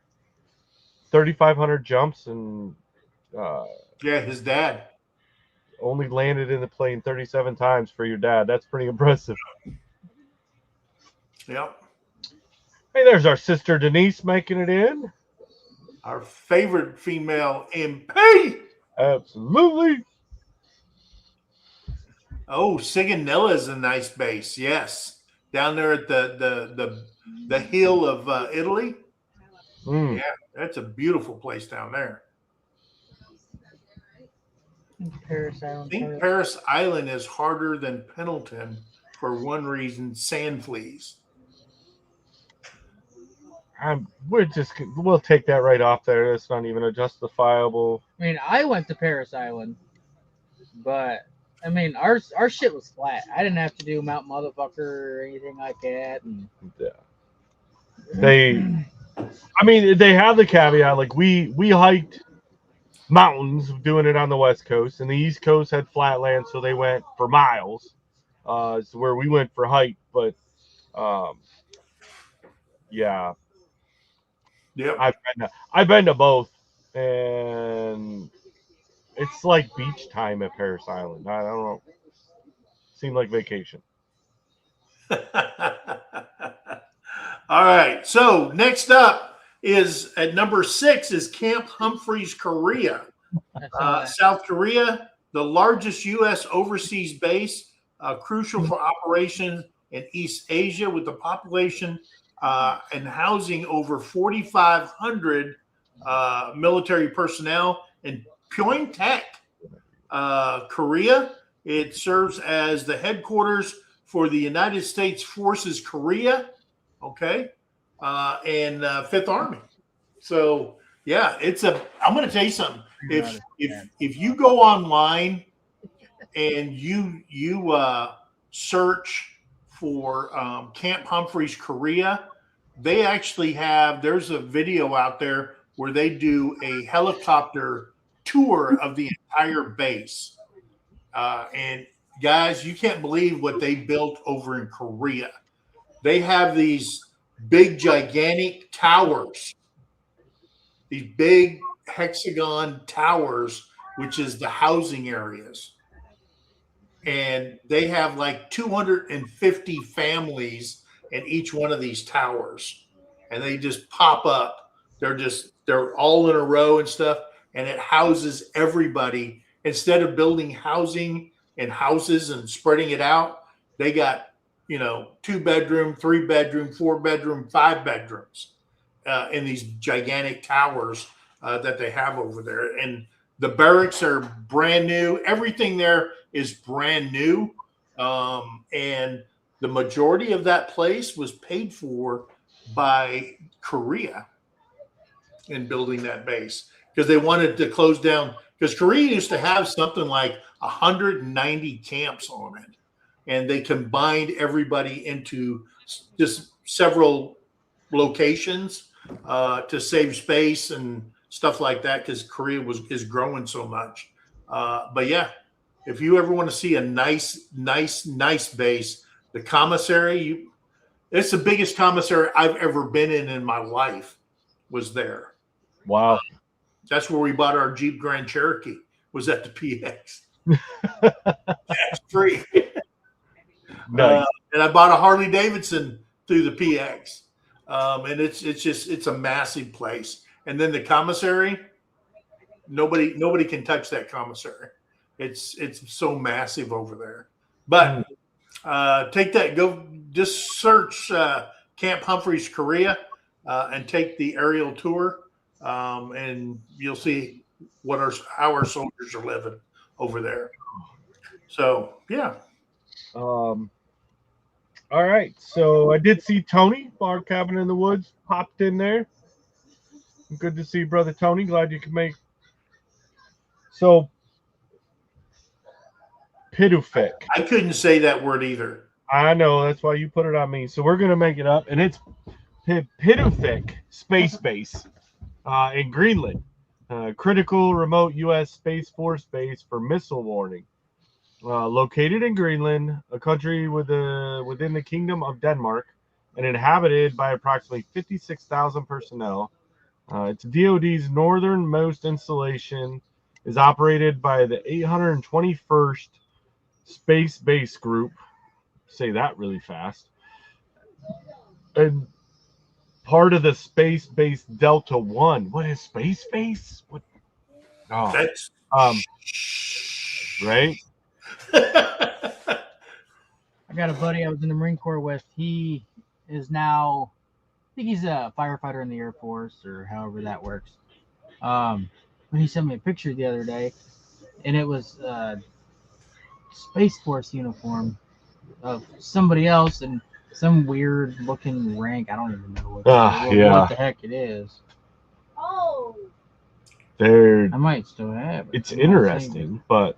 3,500 jumps and
his dad
only landed in the plane 37 times for your dad. That's pretty impressive.
Yep.
Hey, there's our sister Denise making it in.
Our favorite female MP.
Absolutely.
Oh, Sigonella is a nice base. Yes, down there at the hill of Italy. Yeah, that's a beautiful place down there.
Paris Island.
I think Paris Island is harder than Pendleton for one reason: sand fleas.
We'll take that right off there. It's not even a justifiable.
I mean, I went to Paris Island, but I mean, our shit was flat. I didn't have to do Mount Motherfucker or anything like that. And
yeah, they have the caveat. Like we hiked mountains doing it on the West Coast, and the East Coast had flat land, so they went for miles. It's where we went for height, but yeah.
Yep.
I've been to both, and it's like beach time at Paris Island. I don't know. Seemed like vacation.
All right. So next up is at number 6 is Camp Humphreys, Korea. South Korea, the largest U.S. overseas base, crucial for operations in East Asia, with the population and housing over 4,500 military personnel. In Pyeongtaek, Korea, it serves as the headquarters for the United States Forces Korea, and 5th Army. So yeah, I'm going to tell you something. If you go online and you search for Camp Humphreys, Korea, they actually there's a video out there where they do a helicopter tour of the entire base. And guys, you can't believe what they built over in Korea. They have these big, gigantic towers, these big hexagon towers, which is the housing areas. And they have like 250 families in each one of these towers, and they just pop up. They're all in a row and stuff, and it houses everybody. Instead of building housing and houses and spreading it out, they got 2-bedroom, 3-bedroom, 4-bedroom, 5 bedrooms in these gigantic towers that they have over there. And the barracks are brand new. Everything there is brand new. And the majority of that place was paid for by Korea in building that base, because they wanted to close down, because Korea used to have something like 190 camps on it. And they combined everybody into just several locations to save space and stuff like that, because Korea is growing so much. But yeah, if you ever want to see a nice base, the commissary, it's the biggest commissary I've ever been in my life, was there.
Wow.
That's where we bought our Jeep Grand Cherokee, was at the PX. That's free.
Nice.
And I bought a Harley Davidson through the PX. And it's a massive place. And then the commissary, nobody can touch that commissary. It's so massive over there. But take that, go just search Camp Humphreys, Korea, and take the aerial tour, and you'll see how our soldiers are living over there. So yeah.
All right. So I did see Tony, Bar Cabin in the Woods, popped in there. Good to see you, brother Tony. Glad you could make. So, Pidufik.
I couldn't say that word either.
I know, that's why you put it on me. So we're going to make it up. And it's Pidufik Space Base in Greenland. Critical remote U.S. Space Force base for missile warning. Located in Greenland, a country within the Kingdom of Denmark, and inhabited by approximately 56,000 personnel. It's DoD's northernmost installation, is operated by the 821st Space Base Group. Say that really fast. And part of the Space Base Delta 1. What is Space Base? What? Oh,
That's
right?
I got a buddy I was in the Marine Corps with. He is now, I think he's a firefighter in the Air Force or however that works. He sent me a picture the other day, and it was a Space Force uniform of somebody else and some weird looking rank. I don't even know what the heck it is.
Oh.
I
might still have it.
It's interesting, but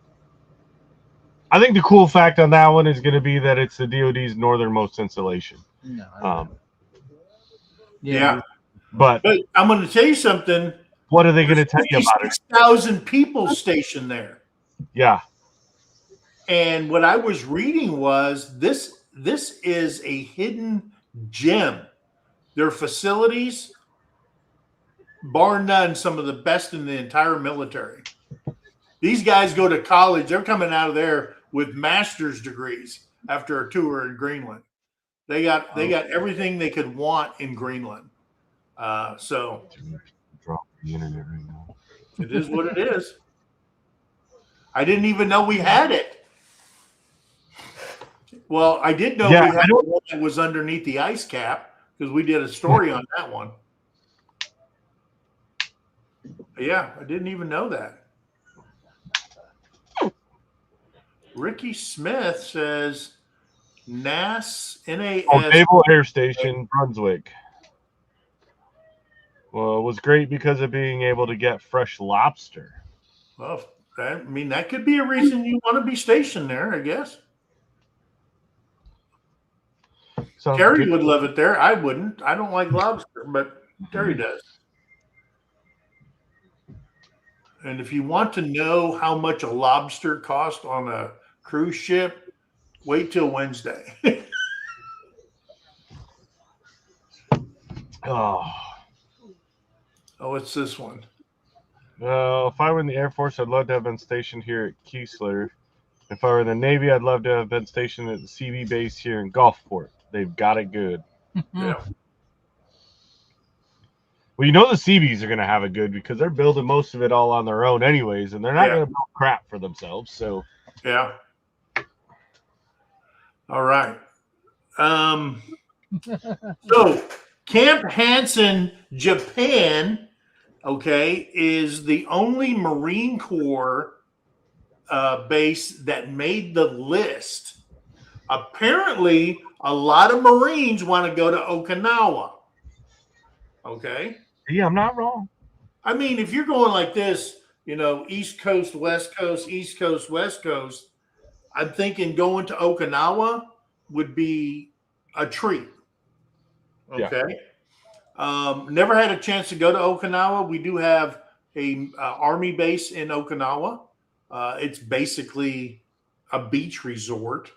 I think the cool fact on that one is going to be that it's the DoD's northernmost installation.
No,
yeah.
But
I'm going to tell you something.
What are they going to tell you about it?
6,000 people stationed there.
Yeah.
And what I was reading was this is a hidden gem. Their facilities, bar none, some of the best in the entire military. These guys go to college. They're coming out of there with master's degrees after a tour in Greenland. They got everything they could want in Greenland. So
drop the internet right now.
It is what it is. I didn't even know we had it. Well, I did know we had the one that was underneath the ice cap because we did a story on that one. Yeah, I didn't even know that. Ricky Smith says NAS.
Naval Air Station, Brunswick. Well, it was great because of being able to get fresh lobster.
Well, that could be a reason you want to be stationed there, I guess. Terry would love it there. I wouldn't. I don't like lobster, but Terry does. And if you want to know how much a lobster costs on a cruise ship, wait till Wednesday. Oh, it's this one.
Well, if I were in the Air Force, I'd love to have been stationed here at Keesler. If I were in the Navy, I'd love to have been stationed at the CB base here in Gulfport. They've got it good.
Yeah.
Well, you know the CBs are going to have it good because they're building most of it all on their own anyways, and they're not going to build crap for themselves. So,
yeah. All right. So, Camp Hansen, Japan, is the only Marine Corps base that made the list. Apparently, a lot of Marines want to go to Okinawa. Okay.
Yeah, I'm not wrong.
I mean, if you're going like this, East Coast, West Coast, East Coast, West Coast, I'm thinking going to Okinawa would be a treat. Okay. Yeah. Never had a chance to go to Okinawa. We do have a Army base in Okinawa. It's basically a beach resort,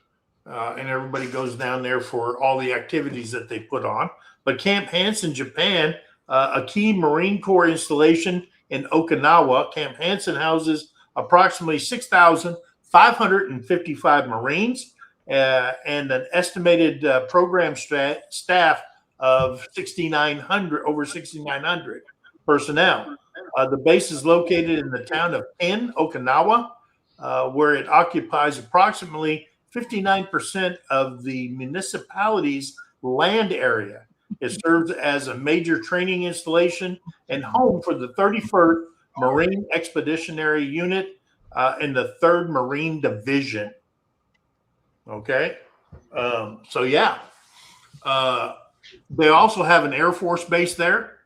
and everybody goes down there for all the activities that they put on. But Camp Hansen, Japan, a key Marine Corps installation in Okinawa. Camp Hansen houses approximately 6,555 Marines and an estimated program staff of over 6,900 personnel. The base is located in the town of Penn, Okinawa, where it occupies approximately 59% of the municipality's land area. It serves as a major training installation and home for the 31st Marine Expeditionary Unit and the 3rd Marine Division. Okay. So yeah, they also have an Air Force base there.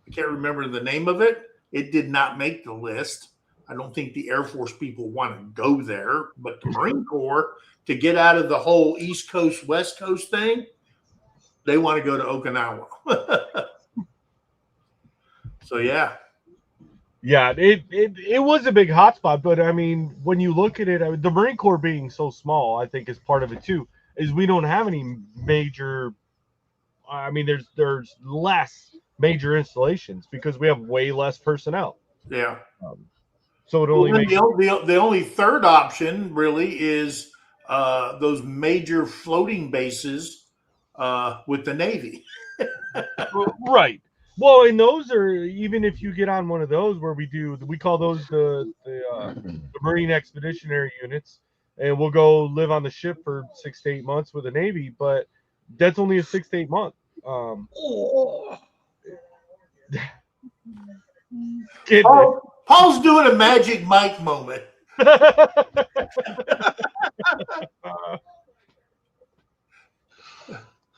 I can't remember the name of it. It did not make the list. I don't think the Air Force people want to go there, but the Marine Corps, to get out of the whole East Coast, West Coast thing, they want to go to Okinawa. So yeah.
Yeah, it was a big hotspot, but I mean, when you look at it, the Marine Corps being so small, I think is part of it too. Is we don't have any major. I mean, there's less major installations because we have way less personnel.
Yeah.
So it
Well,
only
then
makes
the only third option really is those major floating bases with the Navy.
right. Well, and those are, even if you get on one of those where we call those the Marine Expeditionary Units, and we'll go live on the ship for 6 to 8 months with the Navy, but that's only a 6 to 8 month. Kid.
Paul's doing a Magic Mike moment.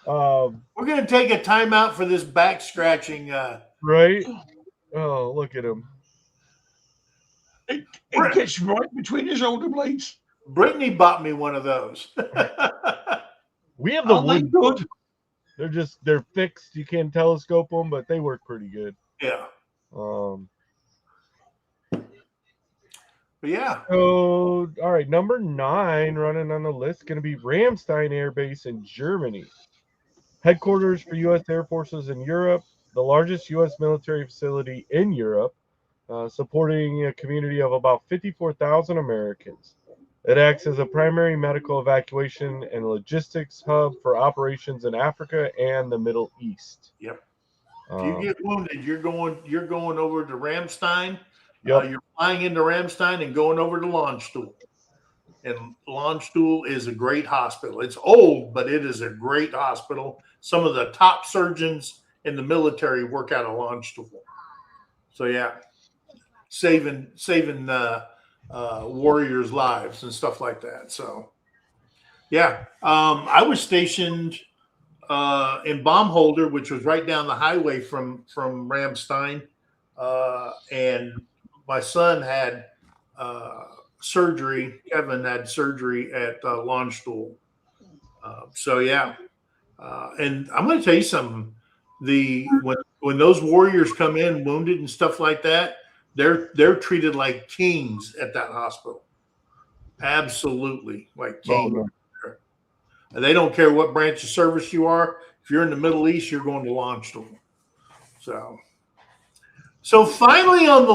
We're going to take a timeout for this back scratching.
Right? Oh, look at him.
It gets right between his shoulder blades.
Brittany bought me one of those.
We have the
Aren't they
wood.
good?
They're fixed. You can't telescope them, but they work pretty good.
Yeah. But yeah.
So, all right, number 9 running on the list going to be Ramstein Air Base in Germany. Headquarters for U.S. Air Forces in Europe, the largest U.S. military facility in Europe, supporting a community of about 54,000 Americans. It acts as a primary medical evacuation and logistics hub for operations in Africa and the Middle East.
Yep. If you get wounded, you're going over to Ramstein.
Yep.
You're flying into Ramstein and going over to Landstuhl. And Landstuhl is a great hospital. It's old, but it is a great hospital. Some of the top surgeons in the military work out of Landstuhl. So yeah, saving warriors' lives and stuff like that. So yeah, I was stationed in Baumholder, which was right down the highway from Ramstein, and my son had surgery. Kevin had surgery at Landstuhl. So yeah, and I'm going to tell you something. When those warriors come in wounded and stuff like that, they're treated like kings at that hospital. Absolutely, like kings. And they don't care what branch of service you are. If you're in the Middle East, you're going to Landstuhl. So finally on the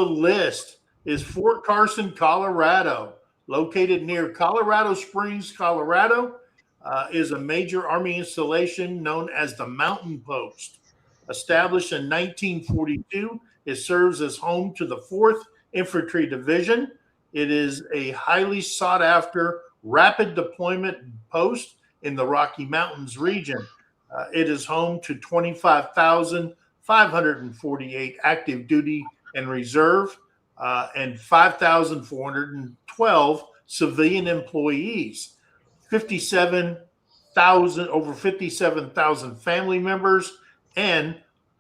list is Fort Carson, Colorado. Located near Colorado Springs, Colorado, is a major Army installation known as the Mountain Post. Established in 1942, it serves as home to the 4th Infantry Division. It is a highly sought-after rapid deployment post in the Rocky Mountains region. It is home to 25,548 active duty and reserve, and 5,412 civilian employees, over 57,000 family members, and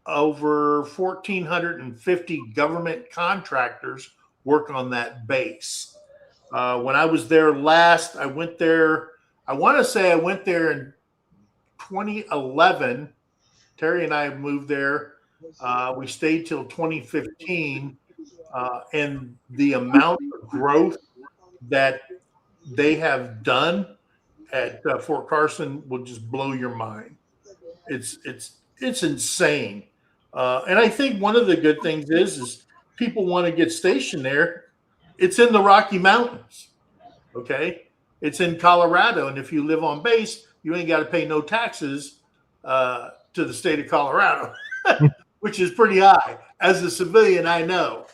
over 1,450 government contractors work on that base. When I was there last, I went there. I want to say I went there in 2011. Terry and I moved there. We stayed till 2015. And the amount of growth that they have done at Fort Carson will just blow your mind. It's insane. And I think one of the good things is people want to get stationed there. It's in the Rocky Mountains. Okay. It's in Colorado. And if you live on base, you ain't got to pay no taxes to the state of Colorado, which is pretty high. As a civilian, I know.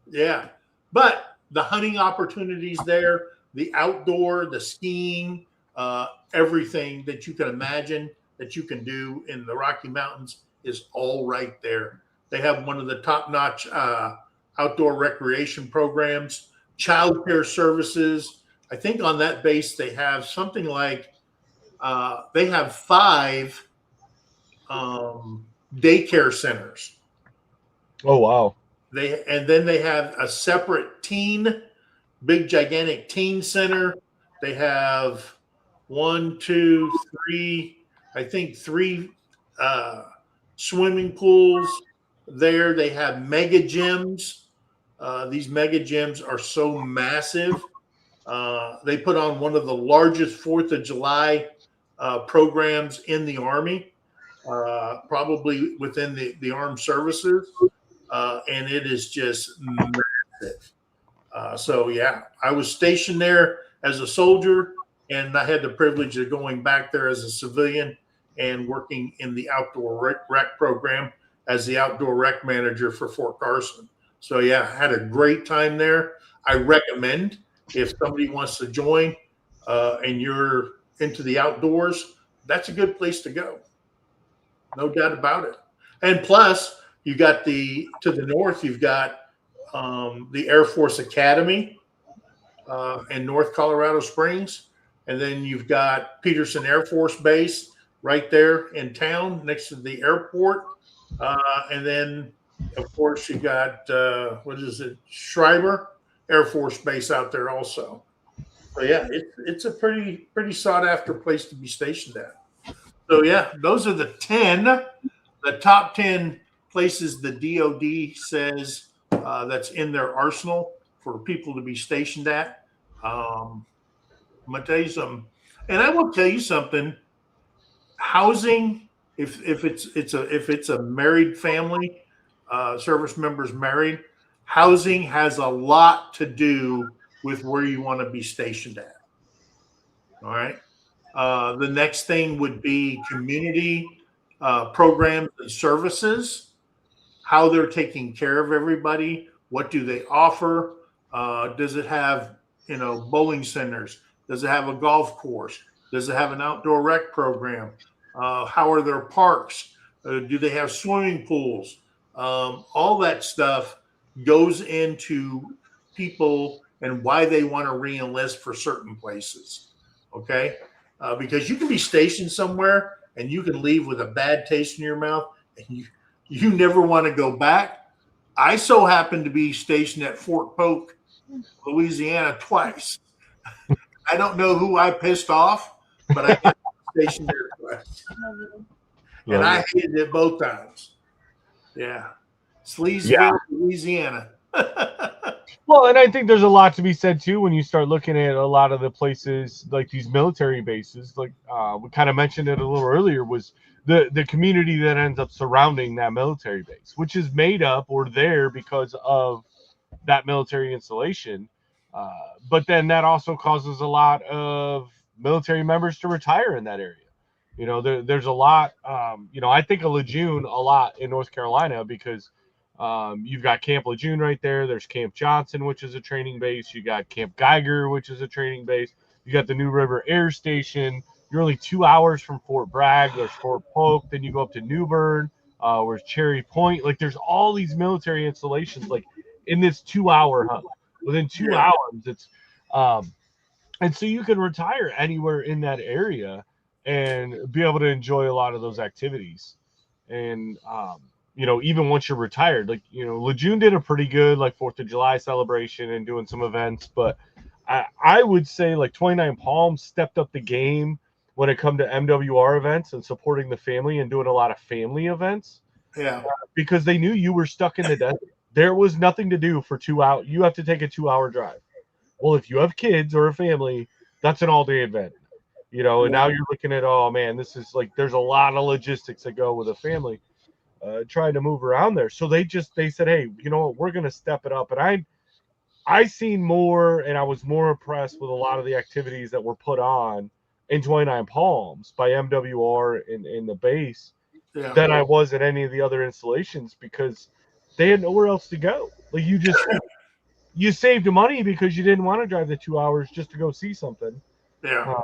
Yeah. But the hunting opportunities there, the outdoor, the skiing, everything that you can imagine that you can do in the Rocky Mountains is all right there. They have one of the top-notch outdoor recreation programs, child care services. I think on that base they have something like they have 5 daycare centers.
Oh wow.
And then they have a separate big gigantic teen center. They have 1, 2, 3, I think 3 swimming pools there. They have mega gyms. These mega gyms are so massive. They put on one of the largest 4th of July programs in the Army, probably within the armed services. And it is just massive. So yeah, I was stationed there as a soldier, and I had the privilege of going back there as a civilian and working in the outdoor rec program as the outdoor rec manager for Fort Carson. So yeah, I had a great time there. I recommend if somebody wants to join and you're into the outdoors, that's a good place to go. No doubt about it. And plus, you got to the north, you've got the Air Force Academy in North Colorado Springs. And then you've got Peterson Air Force Base right there in town next to the airport. And then, of course, you got, Schreiber Air Force Base out there also. So, yeah, it's a pretty sought after place to be stationed at. So, yeah, those are the top 10 places the DOD says that's in their arsenal for people to be stationed at. I'm gonna tell you something, and I will tell you something. Housing, if it's a married family, service members married, housing has a lot to do with where you want to be stationed at. All right. The next thing would be community programs and services, how they're taking care of everybody. What do they offer? Does it have, bowling centers? Does it have a golf course? Does it have an outdoor rec program? How are their parks? Do they have swimming pools? All that stuff goes into people and why they want to re-enlist for certain places. Okay. Because you can be stationed somewhere and you can leave with a bad taste in your mouth and you never want to go back. I so happen to be stationed at Fort Polk, Louisiana twice. I don't know who I pissed off, but I got stationed there twice. And I hated it both times. Yeah. Sleazeville, Louisiana.
Well, and I think there's a lot to be said too when you start looking at a lot of the places like these military bases. Like we kind of mentioned it a little earlier, was the community that ends up surrounding that military base, which is made up or there because of that military installation. But then that also causes a lot of military members to retire in that area. There's a lot. I think of Lejeune a lot in North Carolina because you've got Camp Lejeune right there. There's Camp Johnson, which is a training base. You got Camp Geiger, which is a training base. You got the New River Air Station. You're only 2 hours from Fort Bragg. There's Fort Polk. Then you go up to New Bern, where's Cherry Point. Like there's all these military installations like in this 2 hour hunt. Within 2 hours, it's and so you can retire anywhere in that area and be able to enjoy a lot of those activities. And even once you're retired, like Lejeune did a pretty good like 4th of July celebration and doing some events, but I would say like 29 Palms stepped up the game when it come to MWR events and supporting the family and doing a lot of family events.
Yeah.
Because they knew you were stuck in the desert. There was nothing to do for 2 hours. You have to take a 2 hour drive. Well, if you have kids or a family, that's an all day event, and now you're looking at, oh man, this is like, there's a lot of logistics that go with a family trying to move around there. So they said, hey, you know what, we're going to step it up. And I seen more, and I was more impressed with a lot of the activities that were put on in 29 Palms by MWR in the base than I was at any of the other installations because they had nowhere else to go. Like you saved money because you didn't want to drive the 2 hours just to go see something.
Yeah.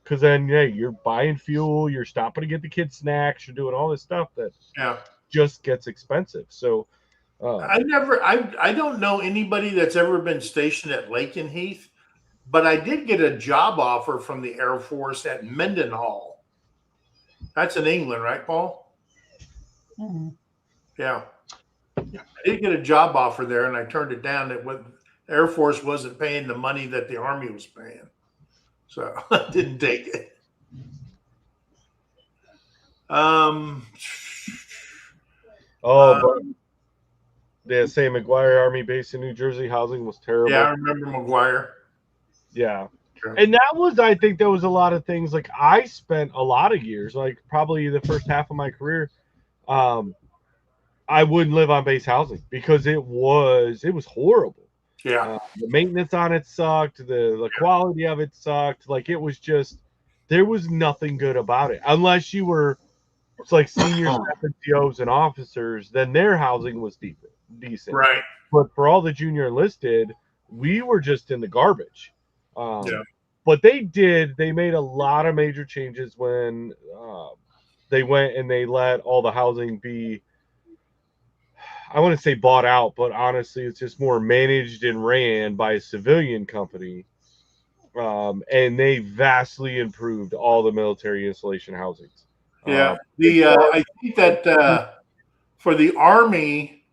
Because then, you're buying fuel, you're stopping to get the kids snacks, you're doing all this stuff that just gets expensive. So
I don't know anybody that's ever been stationed at Lakenheath, but I did get a job offer from the Air Force at Mendenhall. That's in England, right, Paul?
Mhm.
Yeah. I did get a job offer there, and I turned it down. The Air Force wasn't paying the money that the Army was paying, so I didn't take it.
But yeah, say McGuire Army Base in New Jersey, housing was terrible.
Yeah, I remember McGuire.
Yeah. And that was, I think there was a lot of things, like I spent a lot of years, like probably the first half of my career, I wouldn't live on base housing because it was horrible.
Yeah.
The maintenance on it sucked. The quality of it sucked. Like it was just, there was nothing good about it unless you were, it's like senior staff NCOs and officers, then their housing was decent.
Right.
But for all the junior enlisted, we were just in the garbage.
Yeah.
But they made a lot of major changes when they went and they let all the housing be, I wouldn't say bought out, but honestly, it's just more managed and ran by a civilian company. And they vastly improved all the military installation housings.
Yeah. I think that for the Army,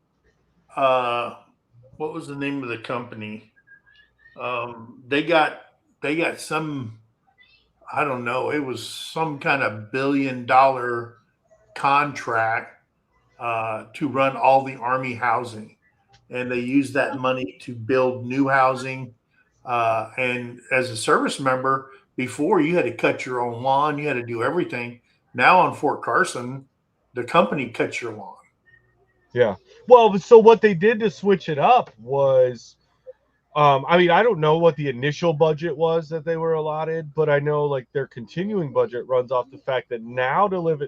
what was the name of the company? They got some, I don't know, it was some kind of $1 billion contract to run all the Army housing, and they used that money to build new housing. And as a service member, before you had to cut your own lawn, you had to do everything. Now on Fort Carson, the company cuts your lawn.
Yeah. Well, so what they did to switch it up was, I mean, I don't know what the initial budget was that they were allotted, but I know like their continuing budget runs off the fact that now to live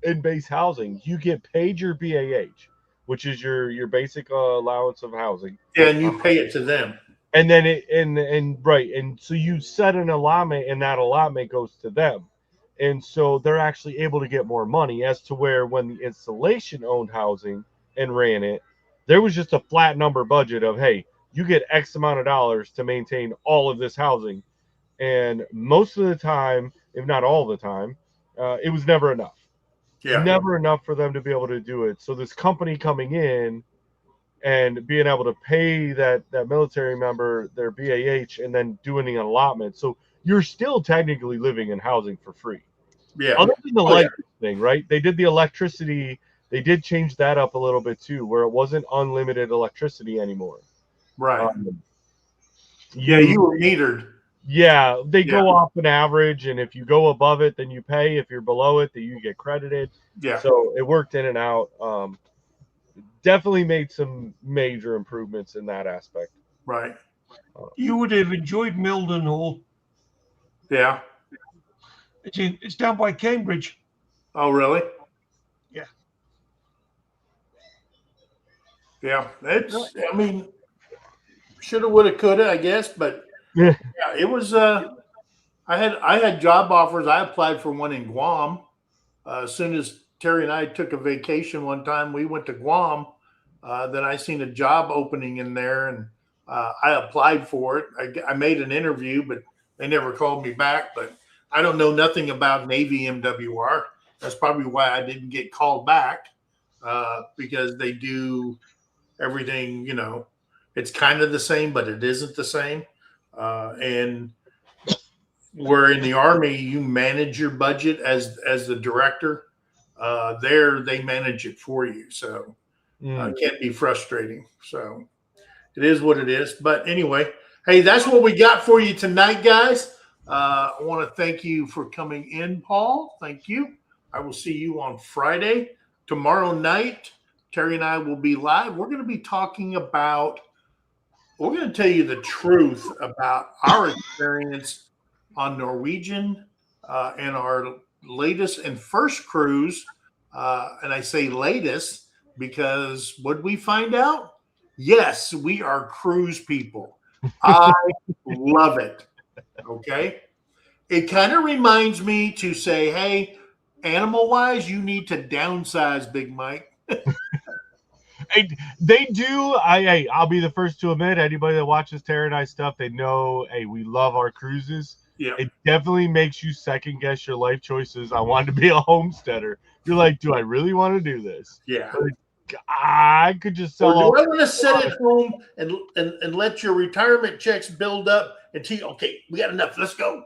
in base housing, you get paid your BAH, which is your basic allowance of housing.
Yeah, and you pay it to them.
And then and so you set an allotment, and that allotment goes to them. And so they're actually able to get more money, as to where when the installation owned housing and ran it, there was just a flat number budget of, hey, you get X amount of dollars to maintain all of this housing. And most of the time, if not all the time, it was never enough.
Yeah.
Never enough for them to be able to do it. So this company coming in and being able to pay that military member their BAH and then doing the allotment. So you're still technically living in housing for free.
Yeah.
Other than the light thing, right? They did the electricity. They did change that up a little bit too, where it wasn't unlimited electricity anymore.
Right. You were metered.
Yeah, they go off an average, and if you go above it, then you pay. If you're below it, then you get credited.
Yeah.
So it worked in and out. Definitely made some major improvements in that aspect.
Right.
You would have enjoyed Mildenhall.
Yeah.
It's down by Cambridge.
Oh, really?
Yeah.
Yeah. It's, I mean, shoulda, woulda, coulda, I guess, but yeah, it was. I had job offers. I applied for one in Guam. As soon as Terry and I took a vacation one time, we went to Guam. Then I seen a job opening in there, and I applied for it. I made an interview, but they never called me back. But I don't know nothing about Navy MWR. That's probably why I didn't get called back, because they do everything, you know, it's kind of the same, but it isn't the same. And where in the Army, you manage your budget as the director. There, they manage it for you. So it can't be frustrating. So it is what it is. But anyway, hey, that's what we got for you tonight, guys. I want to thank you for coming in, Paul. Thank you. I will see you on Friday. Tomorrow night, Terry and I will be live. We're going to be talking about, we're going to tell you the truth about our experience on Norwegian and our latest and first cruise. And I say latest because what did we find out? Yes, we are cruise people. I love it. Okay. It kind of reminds me to say, hey, animal wise, you need to downsize, Big Mike.
They do. I'll be the first to admit, anybody that watches Tara and I stuff, they know, hey, we love our cruises.
Yeah.
It definitely makes you second guess your life choices. I wanted to be a homesteader. You're like, do I really want to do this?
Yeah.
Like, I could just sell
Or do
all.
I want to sit at home and let your retirement checks build up until, okay, we got enough. Let's go.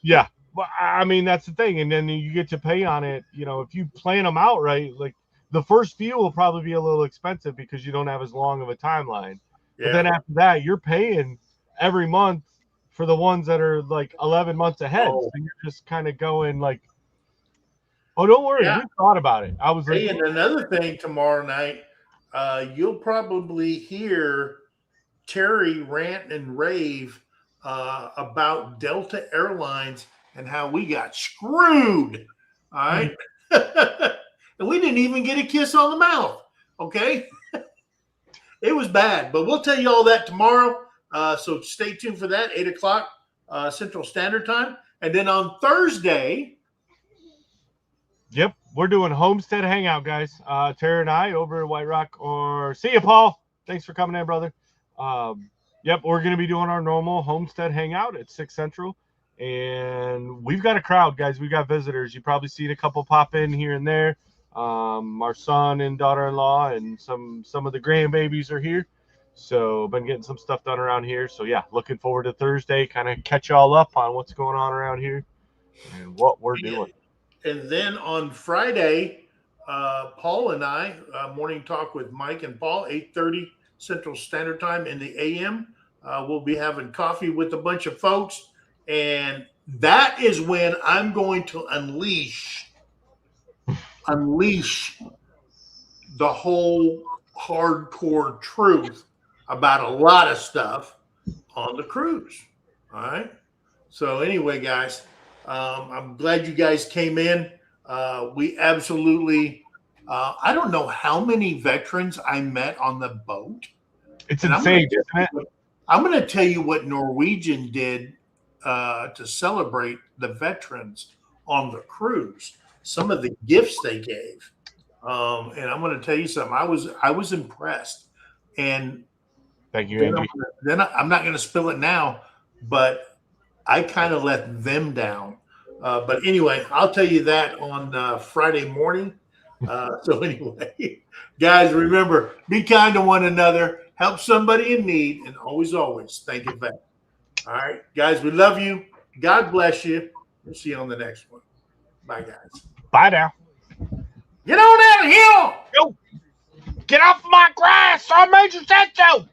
Yeah. Well, I mean, that's the thing. And then you get to pay on it. You know, if you plan them out right, like the first few will probably be a little expensive because you don't have as long of a timeline.
Yeah.
But then after that, you're paying every month for the ones that are like 11 months ahead.
Oh.
So you're just kind of going like, oh, don't worry.
Yeah.
We thought about it. I was like,
Hey, and another thing tomorrow night, you'll probably hear Terry rant and rave about Delta Airlines and how we got screwed. All right. And we didn't even get a kiss on the mouth. Okay. It was bad, but we'll tell you all that tomorrow. So stay tuned for that, 8 o'clock Central Standard Time. And then on Thursday.
Yep, we're doing Homestead Hangout, guys. Tara and I over at White Rock. Or see you, Paul. Thanks for coming in, brother. Yep, we're going to be doing our normal Homestead Hangout at 6 Central. And we've got a crowd, guys. We've got visitors. You've probably seen a couple pop in here and there. Our son and daughter-in-law and some of the grandbabies are here. So been getting some stuff done around here. So yeah, looking forward to Thursday, kind of catch y'all up on what's going on around here and what we're doing.
And then on Friday, Paul and I, morning talk with Mike and Paul, 8:30 Central Standard Time in the AM. We'll be having coffee with a bunch of folks. And that is when I'm going to unleash the whole hardcore truth about a lot of stuff on the cruise. All right. So anyway, guys, I'm glad you guys came in. We absolutely, I don't know how many veterans I met on the boat.
It's insane, isn't it?
I'm going to tell you what Norwegian did to celebrate the veterans on the cruise. Some of the gifts they gave. And I'm going to tell you something. I was impressed. And
thank you, Angie.
I'm not going to spill it now, but I kind of let them down. But anyway, I'll tell you that on Friday morning. So anyway, guys, remember, be kind to one another, help somebody in need, and always thank you back. All right, guys, we love you. God bless you. We'll see you on the next one. Bye, guys.
Bye now.
Get on out of here.
Yo, get off my grass. I made you said so.